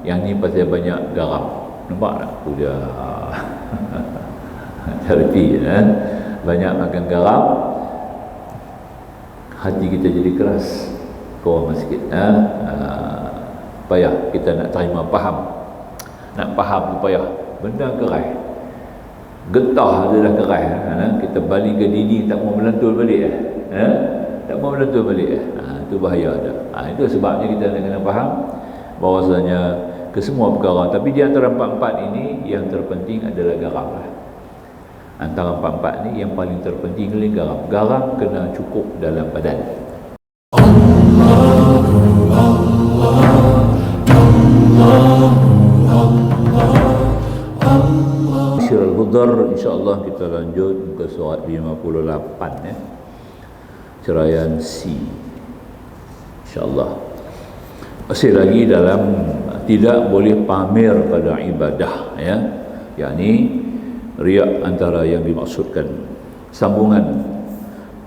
yang ni pasal banyak garam. Nampak tak? Tu dia. Charity, banyak makan garam, hati kita jadi keras, kurang sikit. Payah kita nak terima faham. Nak faham tu payah. Benda keras. Getah adalah keras. Kita balik ke dinding tak mau melentur balik. Tak mau melentur balik. Itu bahaya dah. Itu sebabnya kita nak kena faham bahawasanya kesemua perkara. Tapi di antara empat-empat ini yang terpenting adalah garam. Antara empat-empat ni yang paling terpenting adalah garam. Garam kena cukup dalam badan. Syirah Al-Hudar, insyaAllah kita lanjut ke surat 58 ya. Ceraian C, insyaAllah. Masih lagi dalam tidak boleh pamer pada ibadah ya, yakni riak antara yang dimaksudkan. Sambungan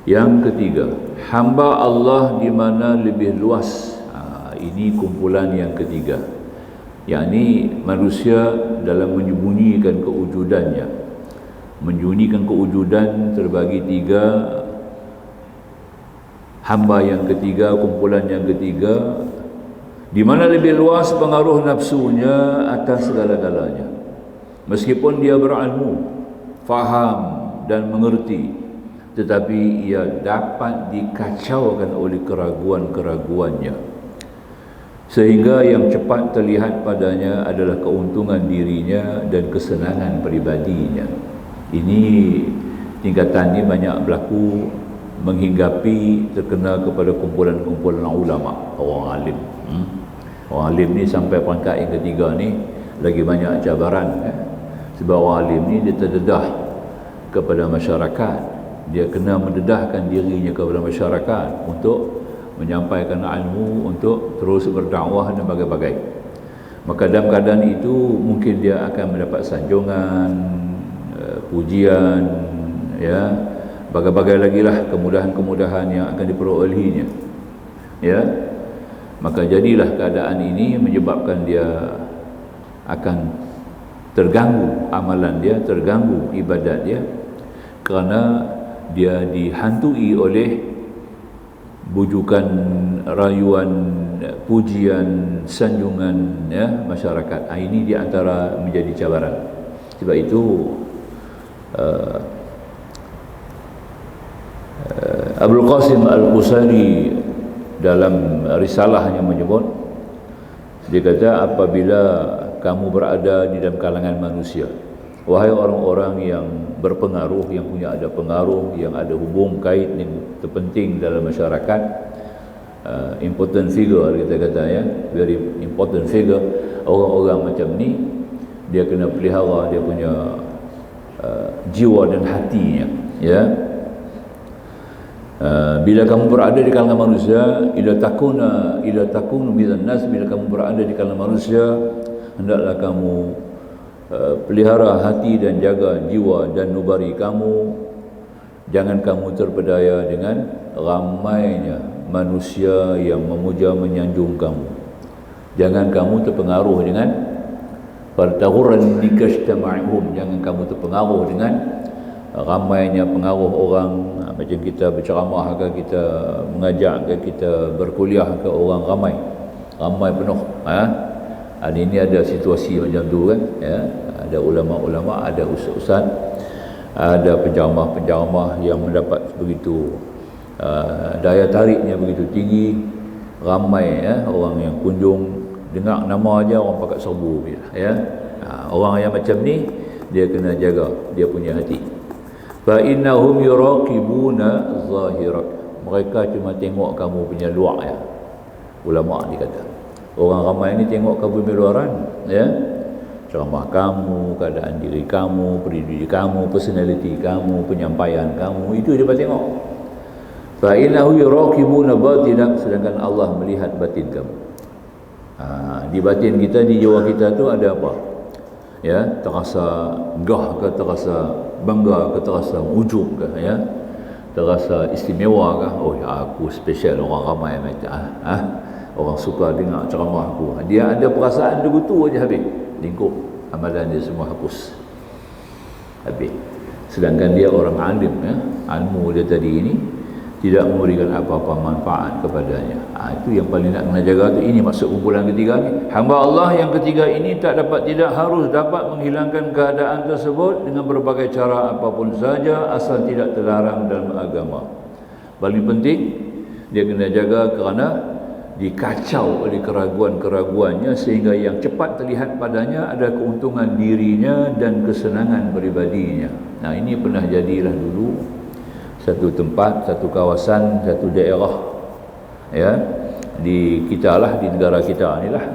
yang ketiga, hamba Allah di mana lebih luas. Ini kumpulan yang ketiga, yakni manusia dalam menyembunyikan kewujudannya. Menyembunyikan kewujudan terbagi tiga. Hamba yang ketiga, kumpulan yang ketiga, di mana lebih luas pengaruh nafsunya atas segala-galanya. Meskipun dia berilmu, faham dan mengerti, tetapi ia dapat dikacaukan oleh keraguan-keraguannya, sehingga yang cepat terlihat padanya adalah keuntungan dirinya dan kesenangan pribadinya. Ini tingkatan ini banyak berlaku menghinggapi terkena kepada kumpulan-kumpulan ulama, orang alim. Orang alim ni sampai peringkat yang ketiga ni lagi banyak cabaran. Sebab orang alim ni dia terdedah kepada masyarakat. Dia kena mendedahkan dirinya kepada masyarakat untuk menyampaikan ilmu, untuk terus berdakwah dan bagai-bagai. Maka dalam keadaan itu mungkin dia akan mendapat sanjungan, pujian, ya, bagai-bagai lagi lah kemudahan-kemudahan yang akan diperolehinya. Ya, maka jadilah keadaan ini menyebabkan dia akan terganggu amalan dia, terganggu ibadat dia, kerana dia dihantui oleh bujukan, rayuan, pujian, sanjungan ya, masyarakat. Ini di antara menjadi cabaran. Sebab itu Abdul Qasim Al-Qusari dalam risalahnya menyebut, dia kata, apabila kamu berada di dalam kalangan manusia, wahai orang-orang yang berpengaruh, yang punya ada pengaruh, yang ada hubung kait yang terpenting dalam masyarakat, important figure kita kata ya, very important figure, orang-orang macam ni dia kena pelihara dia punya jiwa dan hatinya ya. Bila kamu berada di kalangan manusia, ila takunu minan nas, bila kamu berada di kalangan manusia, hendaklah kamu pelihara hati dan jaga jiwa dan nubari kamu. Jangan kamu terpedaya dengan ramainya manusia yang memuja menyanjung kamu. Jangan kamu terpengaruh dengan fartaghuran likashtama'hum, jangan kamu terpengaruh dengan ramainya pengaruh orang. Macam kita berceramah ke, kita mengajak ke, kita berkuliah ke, orang ramai penuh. Ini ada situasi macam tu kan ya. Ada ulama-ulama, ada ustaz-ustaz, ada penceramah-penceramah yang mendapat begitu daya tariknya begitu tinggi, ramai ya orang yang kunjung, dengar nama aja orang pakat serbu ya. Orang yang macam ni dia kena jaga dia punya hati. Fa innahum yuraqibuna zahirak, mereka cuma tengok kamu punya luar ya. Ulama ni kata, orang ramai ni tengok kamu punya luaran ya, ceramah kamu, keadaan diri kamu, pendiri kamu, personality kamu, penyampaian kamu, itu dia tengok. Fa innahu yuraqibuna batinak, sedangkan Allah melihat batin kamu. Di batin kita, di jiwa kita tu ada apa ya, terasa gah ke, terasa bangga ke, terasa ujub ke ya, terasa istimewa ke, oh ya, aku special, orang ramai macam orang suka dengar ceramah aku. Dia ada perasaan dia tu aja habis. Lingkup amalan dia semua hapus. Habis. Sedangkan dia orang alim, ya. Ilmu dia tadi ini tidak memberikan apa-apa manfaat kepadanya. Itu yang paling nak kena jaga tu. Ini maksud kumpulan ketiga ni. Hamba Allah yang ketiga ini tidak harus dapat menghilangkan keadaan tersebut dengan berbagai cara apapun saja, asal tidak terlarang dalam agama. Paling penting dia kena jaga kerana dikacau oleh keraguan-keraguannya, sehingga yang cepat terlihat padanya ada keuntungan dirinya dan kesenangan pribadinya. Nah, ini pernah jadilah dulu satu tempat, satu kawasan, satu daerah, ya, di kita lah, di negara kita ni lah,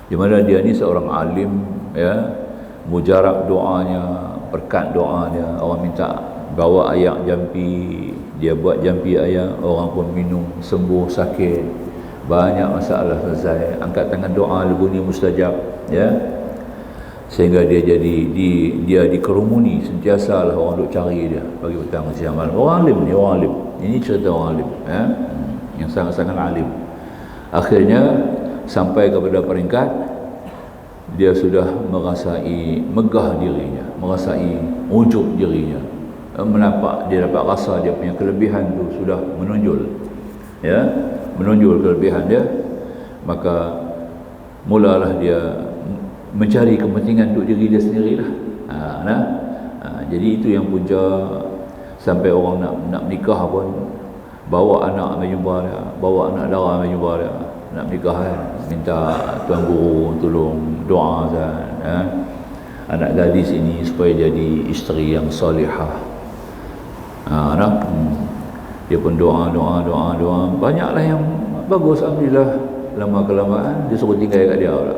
di mana dia ni seorang alim, ya, mujarab doanya, berkat doanya, orang minta bawa ayak jampi, dia buat jampi ayak, orang pun minum, sembuh sakit, banyak masalah selesai, angkat tangan doa lagu ni mustajab, ya. Sehingga dia jadi dia dikerumuni, sentiasalah orang duk cari dia pagi petang siang malam. Orang alim ni, orang alim. Ini cerita orang alim, ya, yang sangat-sangat alim. Akhirnya sampai kepada peringkat dia sudah merasai megah dirinya, merasai ujub dirinya, dia dapat rasa dia punya kelebihan tu sudah menonjol, ya, menonjol kelebihan dia. Maka mulalah dia mencari kepentingan untuk diri dia sendirilah. Jadi itu yang punca sampai orang nak menikah pun bawa anak mai jumpa dia, bawa anak dara mai jumpa dia, nak menikah kan, minta tuan guru tolong doa anak gadis ini supaya jadi isteri yang salihah. Dia pun doa, banyaklah yang bagus, alhamdulillah. Lama kelamaan dia suruh tinggal kat dia pula.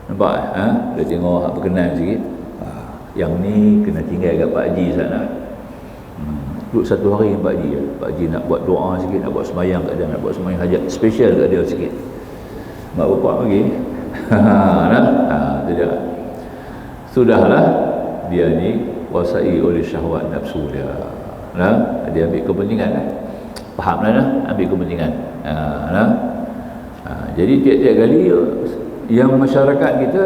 Nampak dia tengok hak berkenan sikit. Yang ni kena tinggal kat Pak Haji sana. Duduk satu hari dengan Pak Haji. Pak Haji nak buat doa sikit, nak buat sembahyang kat dia, nak buat sembahyang hajat special kat dia sikit. Mak bapak bagi. Tu dia. Sudahlah dia ni kuasai oleh syahwat nafsu dia. Dia ambil kepentingan lah. Faham lah, ambil kepentingan. Jadi tiap-tiap kali yang masyarakat kita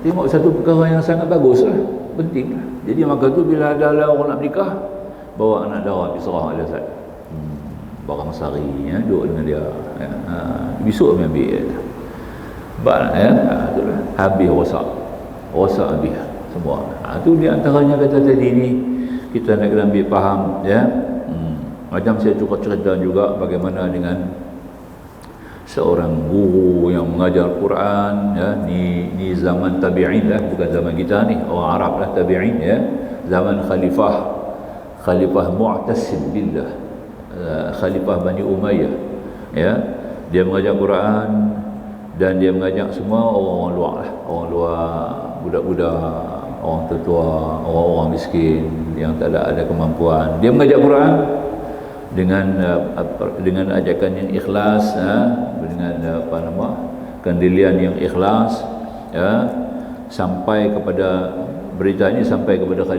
tengok satu perkara yang sangat bagus lah, penting lah. Jadi maka tu bila ada orang nak menikah, bawa anak dara pergi serah dia Ustaz. Barang sari, ya, duduk dengan dia, ya. Besok dia ambil itulah. Habis rosak habis semua. Tu di antaranya kata tadi ni kita nak kena ambil faham, ya. Macam saya cukup cerita juga bagaimana dengan seorang guru yang mengajar Quran, ya, ni zaman tabi'in lah, bukan zaman kita ni, orang Arab lah tabi'in, ya, zaman khalifah Mu'tasim billah, khalifah Bani Umayyah, ya. Dia mengajar Quran dan dia mengajak semua orang-orang luar lah, orang luar, budak-budak, orang tertua, orang-orang miskin yang tak ada kemampuan. Dia mengajar Quran dengan ajakan yang ikhlas, dengan kendilian yang ikhlas, ya, sampai kepada berita ini sampai kepada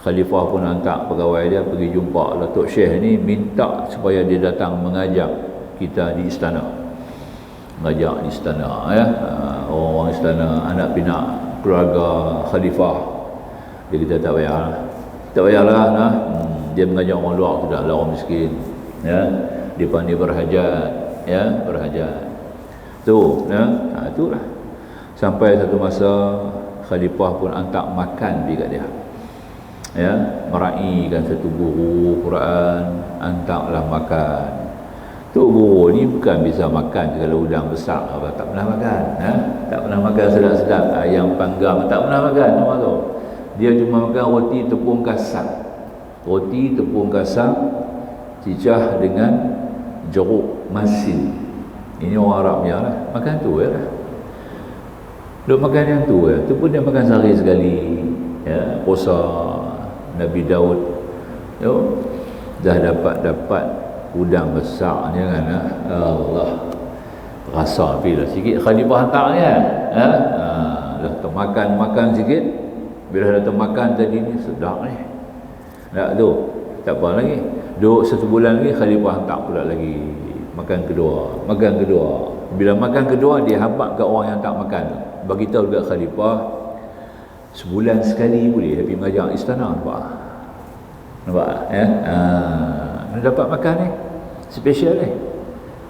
khalifah pun hantar pegawai dia pergi jumpa Datuk Syekh ni, minta supaya dia datang mengajak kita di istana, ya, orang-orang istana, anak pinak keluarga khalifah. Dia kata tak payahlah, dia mengajak orang luar sudahlah, orang miskin, ya, dia pandai berhajat, ya, berhajat tu, ya. Itulah sampai satu masa khalifah pun hantar makan pergi kat dia, ya, meraihkan satu guru Quran, hantarlah makan. Tu guru ni bukan bisa makan segala udang besar apa, tak pernah makan, ya? Tak pernah makan sedap-sedap ayam panggang, tak pernah makan, apa tu. Dia cuma makan roti tepung kasar, cicah dengan jeruk masin. Ini orang Arab punya lah, makan tu, ya. Duk makan yang tu, ya. Tu pun dia makan sehari sekali, ya. Puasa Nabi Daud, yo, dah dapat udang besar ni kan, Allah, rasa bila sikit khalifah hantar ni kan, dah termakan sikit. Bila dah termakan tadi ni sedap ni, tak tu tak apa lagi, Duduk 1 bulan lagi, khalifah hantar pula lagi makan kedua. Bila makan kedua, dia habaq ke orang yang tak makan, bagi tahu dekat khalifah, sebulan sekali boleh tapi mengajar istana. Nampak ya? Dapat makan ni special ni.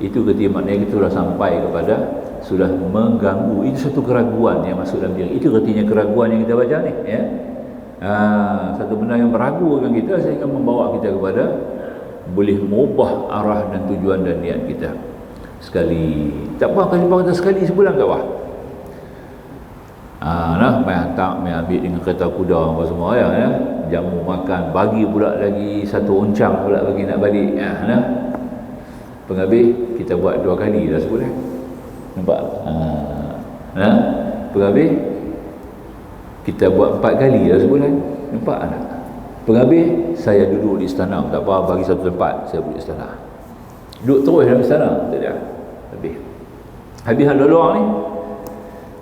Itu ketika maknanya kita dah sampai kepada sudah mengganggu. Itu satu keraguan yang masuk dalam diri. Itu artinya keraguan yang kita baca ni ya. Satu benda yang meragukan kita sehingga membawa kita kepada boleh mengubah arah dan tujuan dan niat kita. Sekali tak apa, khalifah kata sekali sebulan tak apa. Main hantar, main ambil dengan kereta kuda apa semua ya, jamu makan, bagi pula lagi 1 oncang pula bagi nak balik penghabis kita buat 2 kali dah sebulan. Nampak? Penghabis kita buat 4 kali dah sebulan. Nampak tak? Penghabis saya duduk di istana, tak apa, bagi satu tempat saya duduk di istana. Duduk terus dalam istana, tak ada. Habis hal luar ni,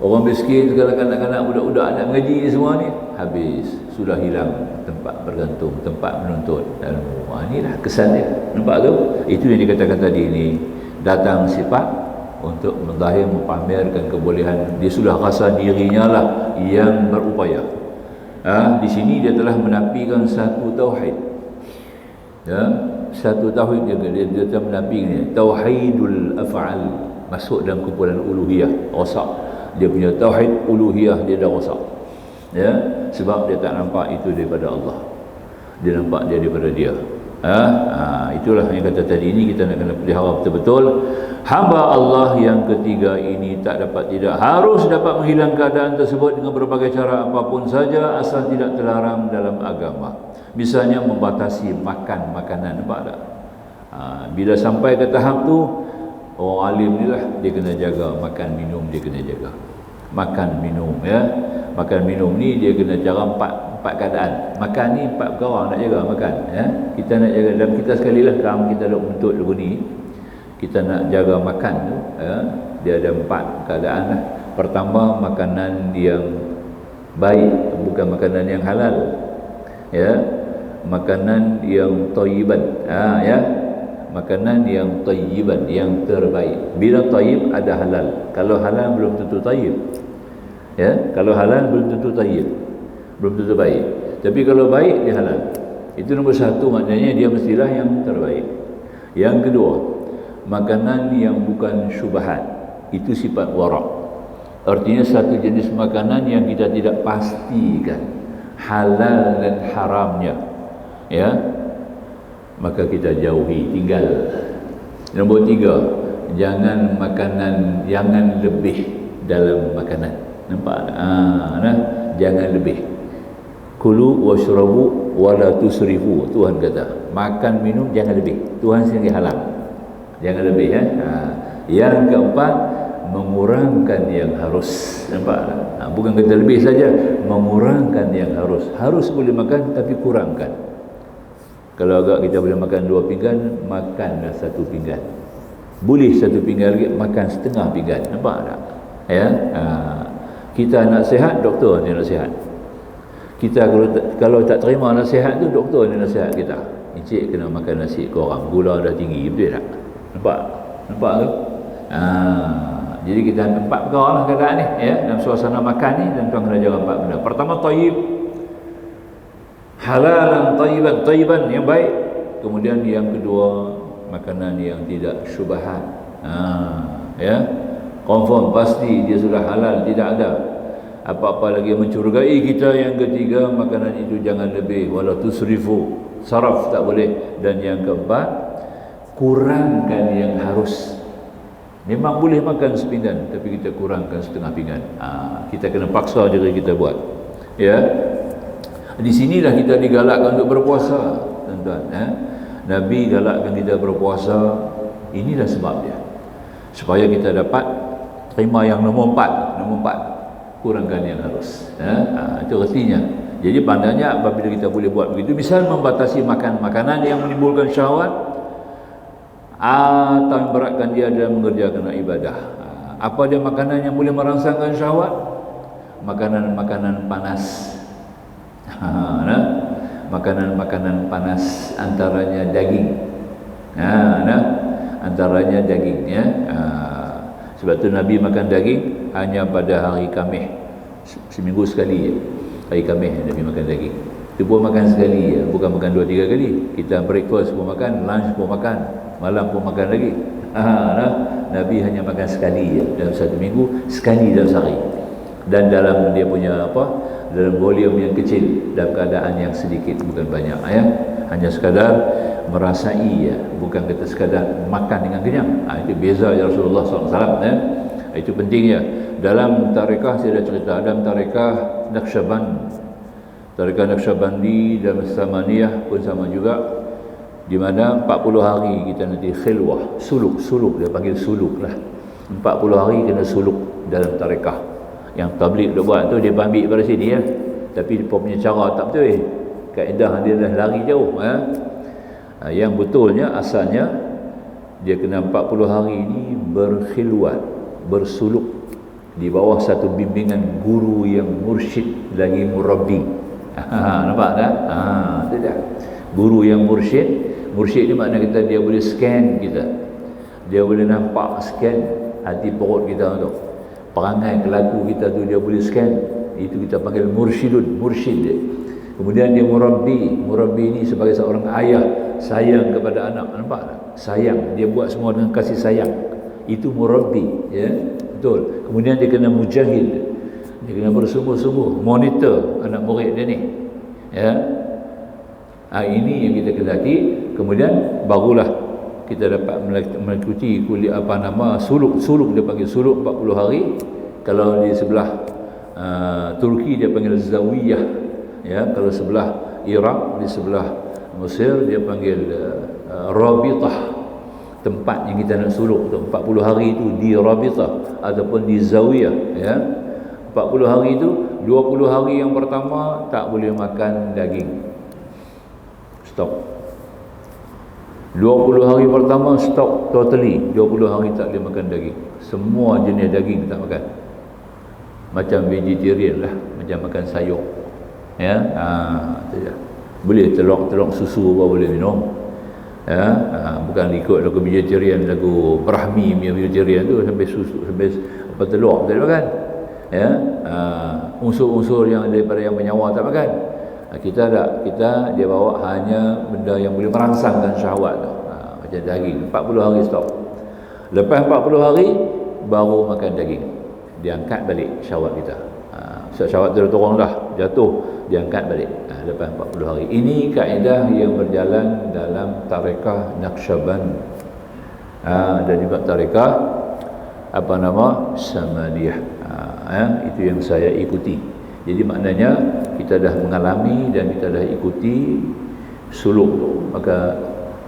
orang miskin, segala kanak-kanak, budak-budak anak mengaji semua ni, habis, sudah hilang tempat bergantung, tempat menuntut ilmu. Inilah kesan dia. Nampak tu? Itu yang dikatakan tadi ni, datang sifat untuk menzahir, mempamerkan kebolehan. Dia sudah rasa dirinya lah yang berupaya. Di sini dia telah menafikan satu tauhid. Satu tauhid dia telah menafikan tauhidul af'al, masuk dalam kumpulan uluhiyah, rosak. Dia punya tauhid uluhiyah dia dah rosak. Sebab dia tak nampak itu daripada Allah. Dia nampak dia daripada dia. Itulah yang kata tadi ini, kita nak kena pelihara betul-betul. Hamba Allah yang ketiga ini tak harus dapat menghilang keadaan tersebut dengan berbagai cara apapun saja, asal tidak terlarang dalam agama. Misalnya membatasi makan makanan. Nampak tak? Bila sampai ke tahap tu, orang alim ni lah, dia kena jaga makan minum, dia kena jaga makan minum ya. Makan minum ni dia kena cara empat keadaan. Makan ni 4 perkara nak jaga makan ya. Kita nak jaga, dan kita sekali lah kalau kita nak menuntut lagu ni, kita nak jaga makan tu ya, dia ada 4 keadaan lah. Pertama, makanan yang baik, bukan makanan yang halal ya. Makanan yang thayyiban ya. Makanan yang thayyiban, yang terbaik. Bila thayyib ada halal. Kalau halal belum tentu thayyib. Ya, kalau halal belum tentu thayyib. Belum tentu baik. Tapi kalau baik dia halal. Itu nombor 1, maknanya dia mestilah yang terbaik. Yang kedua, makanan yang bukan syubhat. Itu sifat warak. Artinya satu jenis makanan yang kita tidak pastikan halal dan haramnya. Ya. Maka kita jauhi, tinggal. Nombor 3, jangan lebih dalam makanan. Nampak? Jangan lebih. Kulu washrabu wala tusrifu. Tuhan kata, makan minum jangan lebih. Tuhan sendiri halang. Jangan lebih ya. Yang keempat, mengurangkan yang harus. Nampak? Bukan kata lebih saja, mengurangkan yang harus. Harus boleh makan tapi kurangkan. Kalau agak kita boleh makan 2 pinggan, makanlah 1 pinggan. Boleh 1 pinggan lagi, makan setengah pinggan. Nampak tak? Ya. Kita nak sihat, doktor ni nasihat. Kita kalau tak terima nasihat tu, doktor ni nasihat kita. Encik kena makan nasi korang, gula dah tinggi, betul tak? Nampak tu? Jadi kita ambil 4 perkara lah keadaan ni ya, dalam suasana makan ni, dan tuan kena jaga 4 benda. Pertama, thayyib, halalan thayyiban yang baik. Kemudian yang kedua, makanan yang tidak syubhat. Ya, confirm pasti dia sudah halal, tidak ada apa-apa lagi yang mencurigai kita. Yang ketiga, makanan itu jangan lebih, wala tusrifu, saraf tak boleh. Dan yang keempat, kurangkan yang harus. Memang boleh makan sepinggan, tapi kita kurangkan setengah pinggan. Kita kena paksa diri kita buat ya. Di sinilah kita digalakkan untuk berpuasa, tuan-tuan ya. Nabi galakkan kita berpuasa. Inilah sebab dia, supaya kita dapat terima yang nombor 4, kurangkan yang harus ya. Itu artinya. Jadi pandanya apabila kita boleh buat begitu, misal membatasi makan makanan yang menimbulkan syahwat atau memberatkan dia dalam mengerjakan ibadah. Apa dia makanan yang boleh merangsangkan syahwat? Makanan-makanan panas. makanan-makanan panas, antaranya daging. Antaranya daging, ya. Sebab tu Nabi makan daging hanya pada hari Khamis, seminggu sekali, ya. Hari Khamis Nabi makan daging. Itu pun makan sekali, ya. Bukan makan 2-3 kali. Kita breakfast pun makan, lunch pun makan, malam pun makan lagi. Nabi hanya makan sekali, ya, dalam satu minggu, sekali dalam sehari. Dan dalam dia punya dalam volume yang kecil, dalam keadaan yang sedikit, bukan banyak, ya. Hanya sekadar merasai, ya, bukan kata sekadar makan dengan kenyang. Itu beza ya Rasulullah SAW, ya. Itu pentingnya. Dalam tarekah saya dah cerita, dalam tarekah Naqsyabandi dan Samaniyah pun sama juga, di mana 40 hari kita nanti khilwah, suluk, dia panggil suluk lah. 40 hari kena suluk dalam tarekah. Yang tabligh dia buat tu, dia ambil pada sini, ya. Tapi dia punya cara tak betul, kaedah dia dah lari jauh, ya. Yang betulnya, asalnya dia kena 40 hari ini berkhilwat, bersuluk di bawah satu bimbingan guru yang mursyid lagi murabbi. Nampak tak? Itu dah. Guru yang mursyid ni makna kita, dia boleh scan kita, dia boleh nampak, scan hati perut kita tu, perangai kelaku kita tu dia boleh scan. Itu kita panggil mursyid dia. Kemudian dia murabbi ni sebagai seorang ayah, sayang kepada anak, nampak tak? Sayang, dia buat semua dengan kasih sayang. Itu murabbi, ya. Betul. Kemudian dia kena mujahid, dia kena bersungguh-sungguh monitor anak murid dia ni, ya. Ini yang kita kendaki. Kemudian barulah kita dapat mengikuti kuliah suluk dia panggil suluk 40 hari. Kalau di sebelah Turki dia panggil zawiyah, ya. Kalau sebelah Iraq, di sebelah Mesir dia panggil rabitah. Tempat yang kita nak suluk tu 40 hari itu di rabitah ataupun di zawiyah, ya. 40 hari itu, 20 hari yang pertama tak boleh makan daging, stop. 20 hari pertama stop totally. 20 hari tak boleh makan daging, semua jenis daging tak makan. Macam vegetarian lah, macam makan sayur, ya. Itu je. Boleh telur susu apa boleh minum, ya. Bukan ikut lagu vegetarian, lagu Brahmi punya vegetarian tu sampai susu, sampai telur tak boleh makan, ya. Unsur-unsur yang daripada yang bernyawa tak makan. Kita dia bawa hanya benda yang boleh merangsangkan syahwat tu, macam daging. 40 hari stop. Lepas 40 hari baru makan daging, diangkat balik syahwat kita. Syahwat tu dah turun dah, jatuh, diangkat balik lepas 40 hari. Ini kaedah yang berjalan dalam tarekah Naqsyaband, dan juga tarekah Samaniyah. Itu yang saya ikuti. Jadi maknanya kita dah mengalami dan kita dah ikuti suluk tu, maka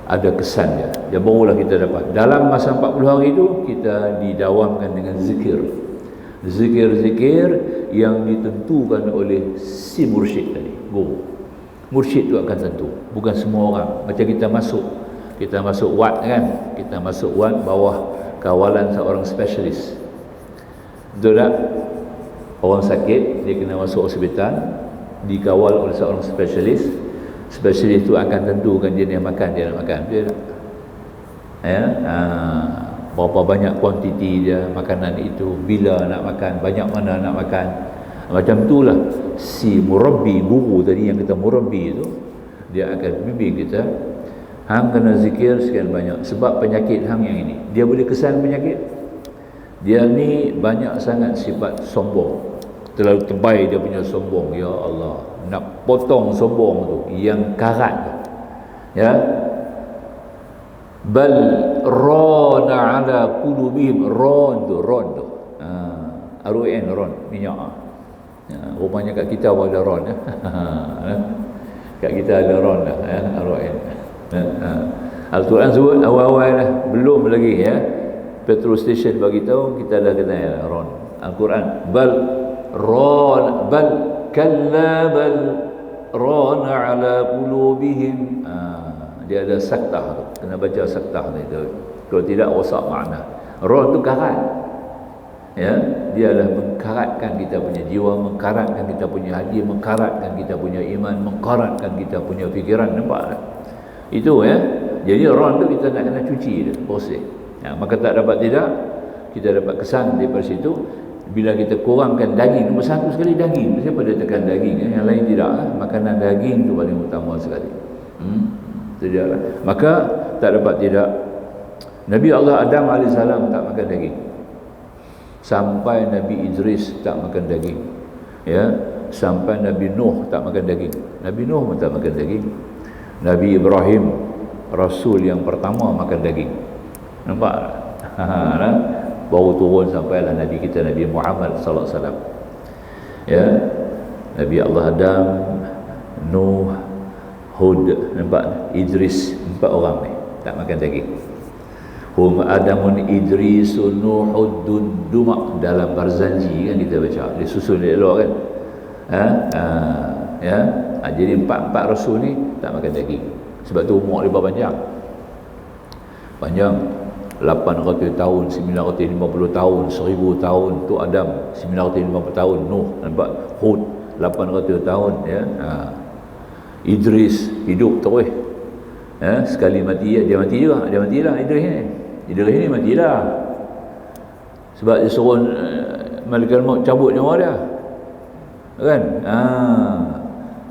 ada kesannya. Dan barulah kita dapat dalam masa 40 hari itu kita didawamkan dengan zikir yang ditentukan oleh si mursyid tadi, guru. Mursyid tu akan tentu, bukan semua orang. Macam kita masuk wad, kan, kita masuk wad bawah kawalan seorang spesialis, betul tak? Orang sakit, dia kena masuk hospital, dikawal oleh seorang spesialis. Spesialis itu akan tentukan jenis makan dia nak makan, betul tak? Ya, berapa banyak kuantiti dia makanan itu, bila nak makan, banyak mana nak makan. Macam itulah si murabbi, guru tadi yang kita murabbi itu, dia akan bimbing kita. Hang kena zikir sekian banyak, sebab penyakit hang yang ini, dia boleh kesan penyakit. Dia ni banyak sangat sifat sombong, terlalu tebal dia punya sombong. Ya Allah, nak potong sombong tu yang karat tu, ya. Bal rana ala qulubihim, ron tu ron minyak. Rupanya kat kita pun ada ron, ya. Kat kita ada ron lah, ya, ron. Al-Quran sebut awal-awal lah, belum lagi, ya. Petrol station bagi tahu kita dah kenal ron. Al-Quran bal kalla bal rana ala qulubihim. Dia ada saktah tu, kena baca saktah itu. Kalau tidak rosak makna. Ron tu karat, ya, dia adalah mengkaratkan kita punya jiwa, mengkaratkan kita punya hati, mengkaratkan kita punya iman, mengkaratkan kita punya fikiran. Nampak tak? Itu ya. Jadi orang tu kita nak kena cuci dia, proses. Maka tak dapat tidak, kita dapat kesan daripada situ. Bila kita kurangkan daging, nombor satu sekali daging. Siapa dia tekan daging? Yang lain tidak. Makanan daging tu paling utama sekali. Itu dia lah. Maka tak dapat tidak, Nabi Allah Adam AS tak makan daging. Sampai Nabi Idris tak makan daging. Ya, sampai Nabi Nuh tak makan daging. Nabi Nuh pun tak makan daging. Nabi Ibrahim, Rasul yang pertama makan daging. Nampak tak? Baru turun sampailah Nabi kita Nabi Muhammad sallallahu alaihi wasallam. Ya, Nabi Allah Adam, Nuh, Hud, nampak? Idris, 4 orang ni tak makan daging. Hum Adamun Idrisun Nuhud Dumak dalam Barzanji kan kita baca. Dia susun dia elok kan. Ya. Jadi 4 rasul ni tak makan daging. Sebab tu umur dia panjang. Panjang 800 tahun, 950 tahun, 1000 tahun tu Adam, 950 tahun Nuh, nampak? Hud 800 tahun ya. Idris hidup terus. Sekali mati dia mati juga, dia matilah Idris ni. Idris ni matilah. Sebab dia suruh malaikat maut cabut nyawa dia. Kan?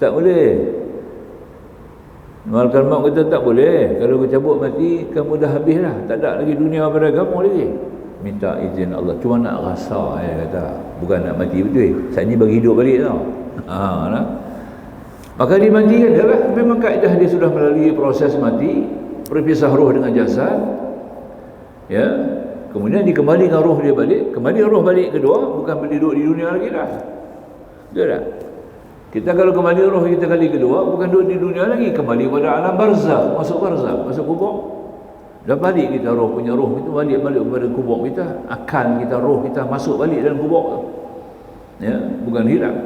Tak boleh. Malaikat maut kata tak boleh. Kalau kau cabut mati, kamu dah habis lah. Tak ada lagi dunia pada kamu lagi. Minta izin Allah. Cuma nak rasa, kata. Bukan nak mati betul. Saat ni bagi hidup balik tau. Nah. Maka dimatikan dia lah. Memang kaedah dia sudah melalui proses mati, perpisah roh dengan jasad. Ya. Kemudian dikembalikan roh dia balik. Kembali roh balik kedua, bukan berduduk di dunia lagi dah. Betul tak? Kita kalau kembali roh kita kali kedua, bukan duduk di dunia lagi, kembali pada alam barzakh, masuk kubur. Dan balik kita roh punya roh itu balik kepada kubur kita. Akal kita, roh kita masuk balik dalam kubur. Ya, bukan hilang.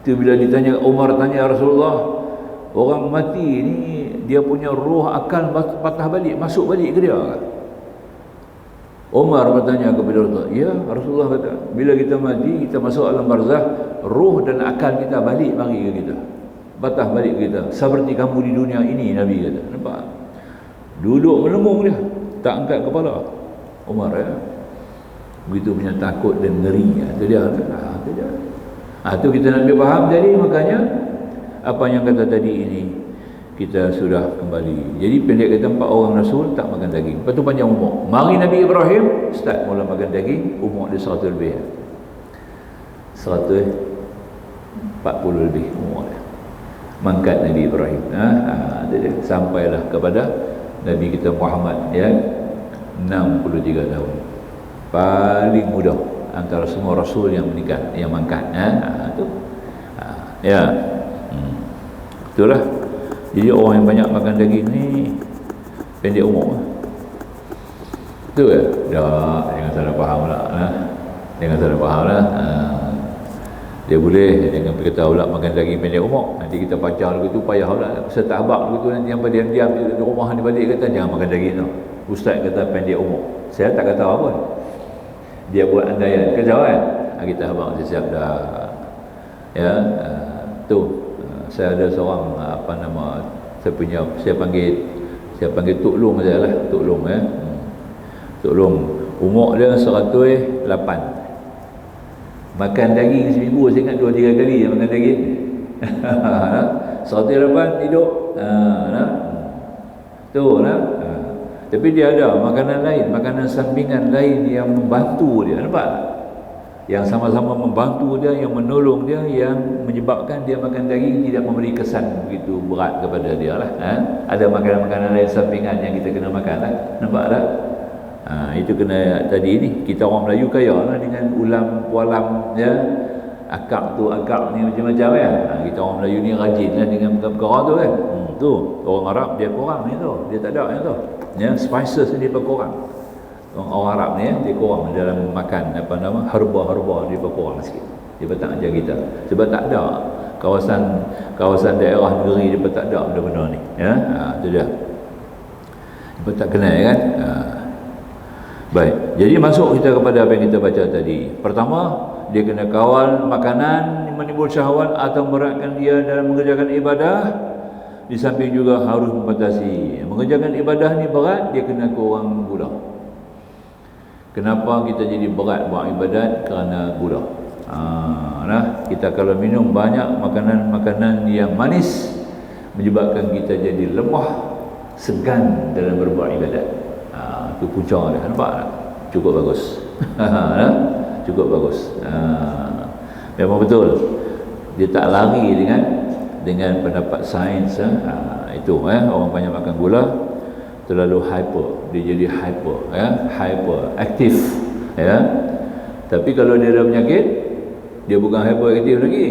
Itu bila ditanya, Umar tanya Rasulullah, orang mati ni dia punya roh akal patah balik, masuk balik ke dia? Umar bertanya kepada Rasulullah, ya Rasulullah kata, bila kita mati, kita masuk alam barzakh, roh dan akal kita balik mari ke kita, patah balik ke kita, seperti kamu di dunia ini, Nabi kata. Nampak? Duduk melembung dia, tak angkat kepala Umar ya. Begitu punya takut dan ngeri. Itu dia. Itu kita nak ambil faham. Jadi makanya apa yang kata tadi ini kita sudah kembali. Jadi pendek kata 4 orang Rasul tak makan daging. Lepas tu panjang umur. Mari Nabi Ibrahim start mula makan daging, umur dia 100 lebih. 140 lebih umur dia. Mangkat Nabi Ibrahim. Sampailah kepada Nabi kita Muhammad ya, 63 tahun. Paling mudah antara semua Rasul yang meningkat, yang mangkat. Itu. Ya. Itulah. Jadi orang yang banyak makan daging ni pendek umur. Betul ke? Tak, jangan salah faham lah. Jangan salah faham lah. Dia boleh dengan berkata pula makan daging pendek umur. Nanti kita pacar begitu payah pula. Serta abang begitu nanti yang diam-diam di rumah ni balik kata jangan makan daging tu. Ustaz kata pendek umur. Saya tak kata apa. Dia buat andaian. Kejauh kan? Kita abang siap dah. Ya, tu. Saya ada seorang saya panggil Tok Long saja lah, Tok Long ya. Tok Long umur dia 108. Makan daging seminggu saya ingat 2-3 kali dia makan daging. 108 hidup. Tu lah. Tapi dia ada makanan lain, makanan sampingan lain yang membantu dia, nampak tak? Yang sama-sama membantu dia, yang menolong dia, yang menyebabkan dia makan daging tidak memberi kesan begitu berat kepada dia lah. Ada makanan-makanan lain sampingan yang kita kena makan lah. Nampak tak? Itu kena tadi ni. Kita orang Melayu kaya lah dengan ulam, pualam ya. Akak ni macam-macam ya. Kita orang Melayu ni rajin lah dengan perkara tu kan. Tu orang Arab dia kurang ni tu. Dia tak ada yang tu. Ya, spices ni dia kurang. Orang Arab ni dia kurang dalam makan herba-herba dia kurang sikit. Dia tak ajar kita. Sebab tak ada kawasan daerah negeri dia tak ada benda-benda ni. Ya, tu dia. Dia tak kenal kan. Baik, jadi masuk kita kepada apa yang kita baca tadi. Pertama, dia kena kawal makanan menimbul syahwat atau memberatkan dia dalam mengerjakan ibadah. Di samping juga harus membatasi. Mengerjakan ibadah ni berat, dia kena kurang gula. Kenapa kita jadi berat buat ibadat? Kerana gula. Kita kalau minum banyak makanan-makanan yang manis, menyebabkan kita jadi lemah, segan dalam berbuat ibadat. Itu punca dia, nampak tak? Cukup bagus. Cukup bagus. Memang betul, dia tak lari dengan pendapat sains. Itu orang banyak makan gula terlalu hyper, dia jadi hyper, hyper aktif, tapi kalau dia ada penyakit, dia bukan hyper aktif lagi.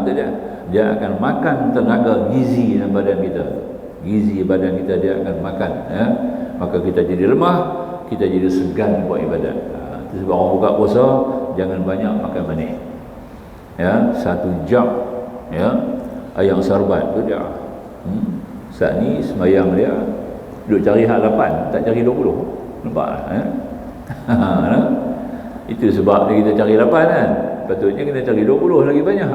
Itu dia akan makan tenaga gizi dalam badan kita. Gizi badan kita dia akan makan, maka kita jadi lemah, kita jadi segan buat ibadat. Itu sebab orang buka puasa jangan banyak makan manis. 1 jam ayam sarbat tu dia. Saat ni semayang dia duk cari hak 8, tak cari 20. Nampak tak? Itu sebab kita cari 8 kan. Patutnya kena cari 20 lagi banyak.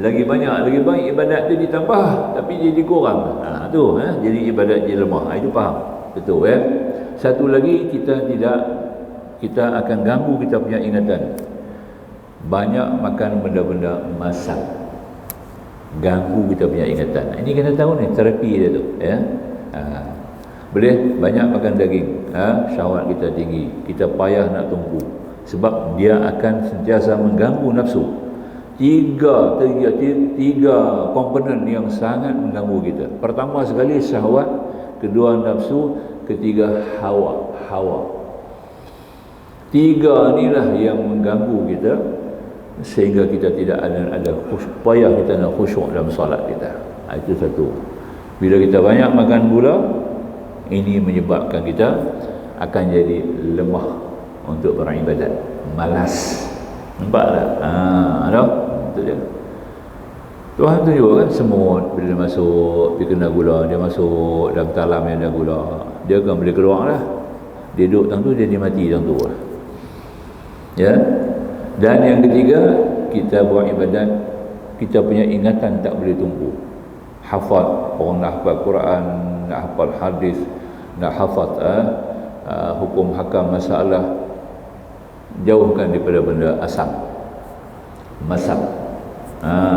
Lagi banyak ibadat tu ditambah tapi jadi kurang. Jadi ibadat jadi lemah. Itu faham. Betul Satu lagi, kita akan ganggu kita punya ingatan. Banyak makan benda-benda masak, ganggu kita punya ingatan. Ini kena tahu ni terapi dia tu, boleh banyak makan daging, syahwat kita tinggi, kita payah nak tumpu sebab dia akan sentiasa mengganggu nafsu. Tiga komponen yang sangat mengganggu kita. Pertama sekali syahwat, kedua nafsu, ketiga hawa. Tiga inilah yang mengganggu kita sehingga kita tidak ada payah kita nak khusyuk dalam solat kita. Itu satu. Bila kita banyak makan gula, ini menyebabkan kita akan jadi lemah untuk beribadat, malas. Nampak tak? Itu dia. Tuhan tu juga kan, semut bila dia masuk, dia kena gula, dia masuk dalam talam yang ada gula, dia kan boleh keluar lah. Dia duduk tang tu, dia mati tang tu lah. Dan yang ketiga, kita buat ibadat, kita punya ingatan tak boleh tumpu. Hafal, orang nak hafal Quran, nak hafal hadis, nak hafal hukum hakam masalah, jauhkan daripada benda asam, masam.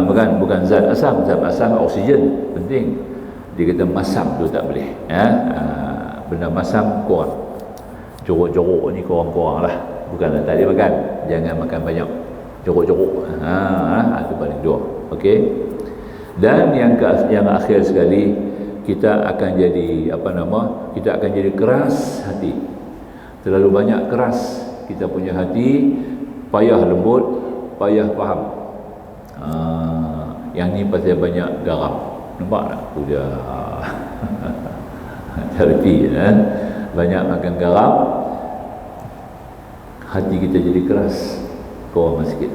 Bukan zat asam. Zat asam oksigen penting. Dia kata masam tu tak boleh. Benda masam kurang. Jorok-jorok ni kurang-kurang lah. Bukanlah tak boleh makan, jangan makan banyak jorok-jorok. Itu paling dua. Okey. Dan yang akhir sekali, kita akan jadi kita akan jadi keras hati. Terlalu banyak keras kita punya hati, payah lembut, payah faham. Yang ni pasal banyak garam. Nampak tak? Tu dia terapi. Banyak makan garam, hati kita jadi keras, kurang sikit.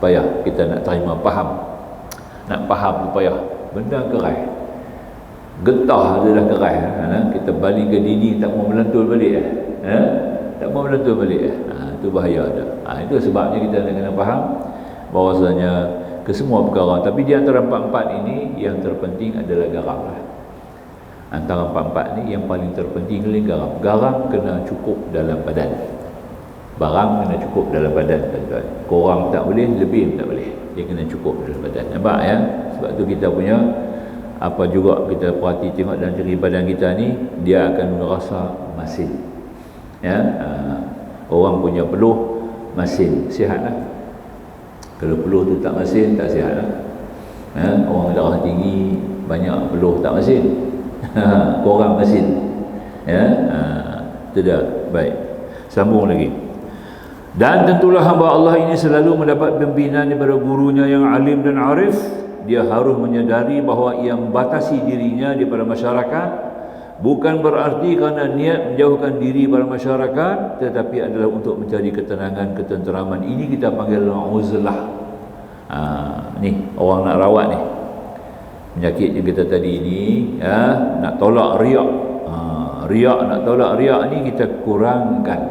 Payah kita nak terima faham. Nak faham tu payah. Benda kerai, getah adalah kerai. Kita balik ke dinding tak mau melentur balik. Tak mau melentur balik. Itu bahaya dah. Itu sebabnya kita kena faham bahawasanya kesemua perkara, tapi di antara empat-empat ini yang terpenting adalah garam lah. Antara empat-empat ni yang paling terpenting adalah garam. Garam kena cukup dalam badan. Barang kena cukup dalam badan, tuan-tuan. Kurang tak boleh, lebih tak boleh. Dia kena cukup dalam badan. Nampak ya? Sebab tu kita punya apa juga kita perhati tengok dalam diri badan kita ni, dia akan merasa masin. Orang punya peluh masin, sihatlah. Kalau peluh tu tak masin, tak sihat lah. Orang darah tinggi, banyak peluh tak masin. Kurang masin. Itu dah. Baik. Sambung lagi. Dan tentulah hamba Allah ini selalu mendapat pembinaan daripada gurunya yang alim dan arif. Dia harus menyadari bahawa ia membatasi dirinya daripada masyarakat, bukan berarti kerana niat menjauhkan diri pada masyarakat, tetapi adalah untuk mencari ketenangan, ketenteraman. Ini kita panggil uzlah. Ni orang nak rawat ni penyakit yang kita tadi ni, nak tolak riak. Riak, nak tahu tak, riak ni kita kurangkan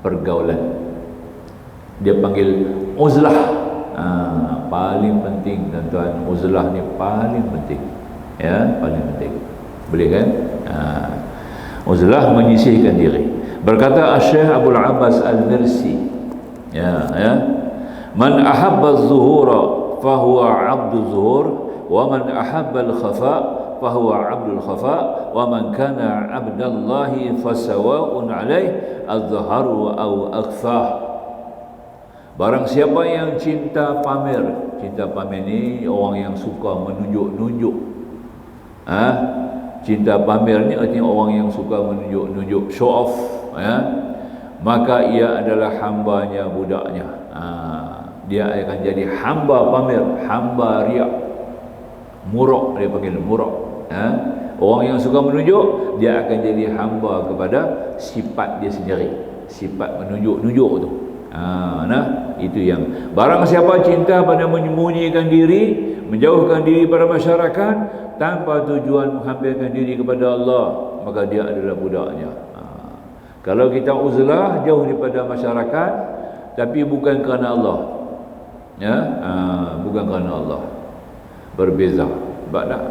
pergaulan. Dia panggil uzlah. Paling penting tuan-tuan, uzlah ni paling penting. Ya, paling penting. Boleh kan? Uzlah menyisihkan diri. Berkata Syekh Abdul Abbas Al-Mirsi, man ahabba az-zuhura fahuwa 'abdu zuhur, wa man ahabba al-khafa fahuwa 'abdul khafa, wa man kana 'abdallahi fasawa'un 'alaihi az-zaharu aw akhfah. Barang siapa yang cinta pamer ni orang yang suka menunjuk-nunjuk. Cinta pamer ni artinya orang yang suka menunjuk-nunjuk, show off, maka ia adalah hambanya budaknya. Dia akan jadi hamba pamer, hamba riak, murok, dia panggil murok. Orang yang suka menunjuk, dia akan jadi hamba kepada sifat dia sendiri, sifat menunjuk-nunjuk tu. Itu yang barang siapa cinta pada menyembunyikan diri, menjauhkan diri pada masyarakat tanpa tujuan menghampirkan diri kepada Allah, maka dia adalah budaknya. Kalau kita uzlah, jauh daripada masyarakat, tapi bukan kerana Allah, bukan kerana Allah, berbeza. Sebab tak,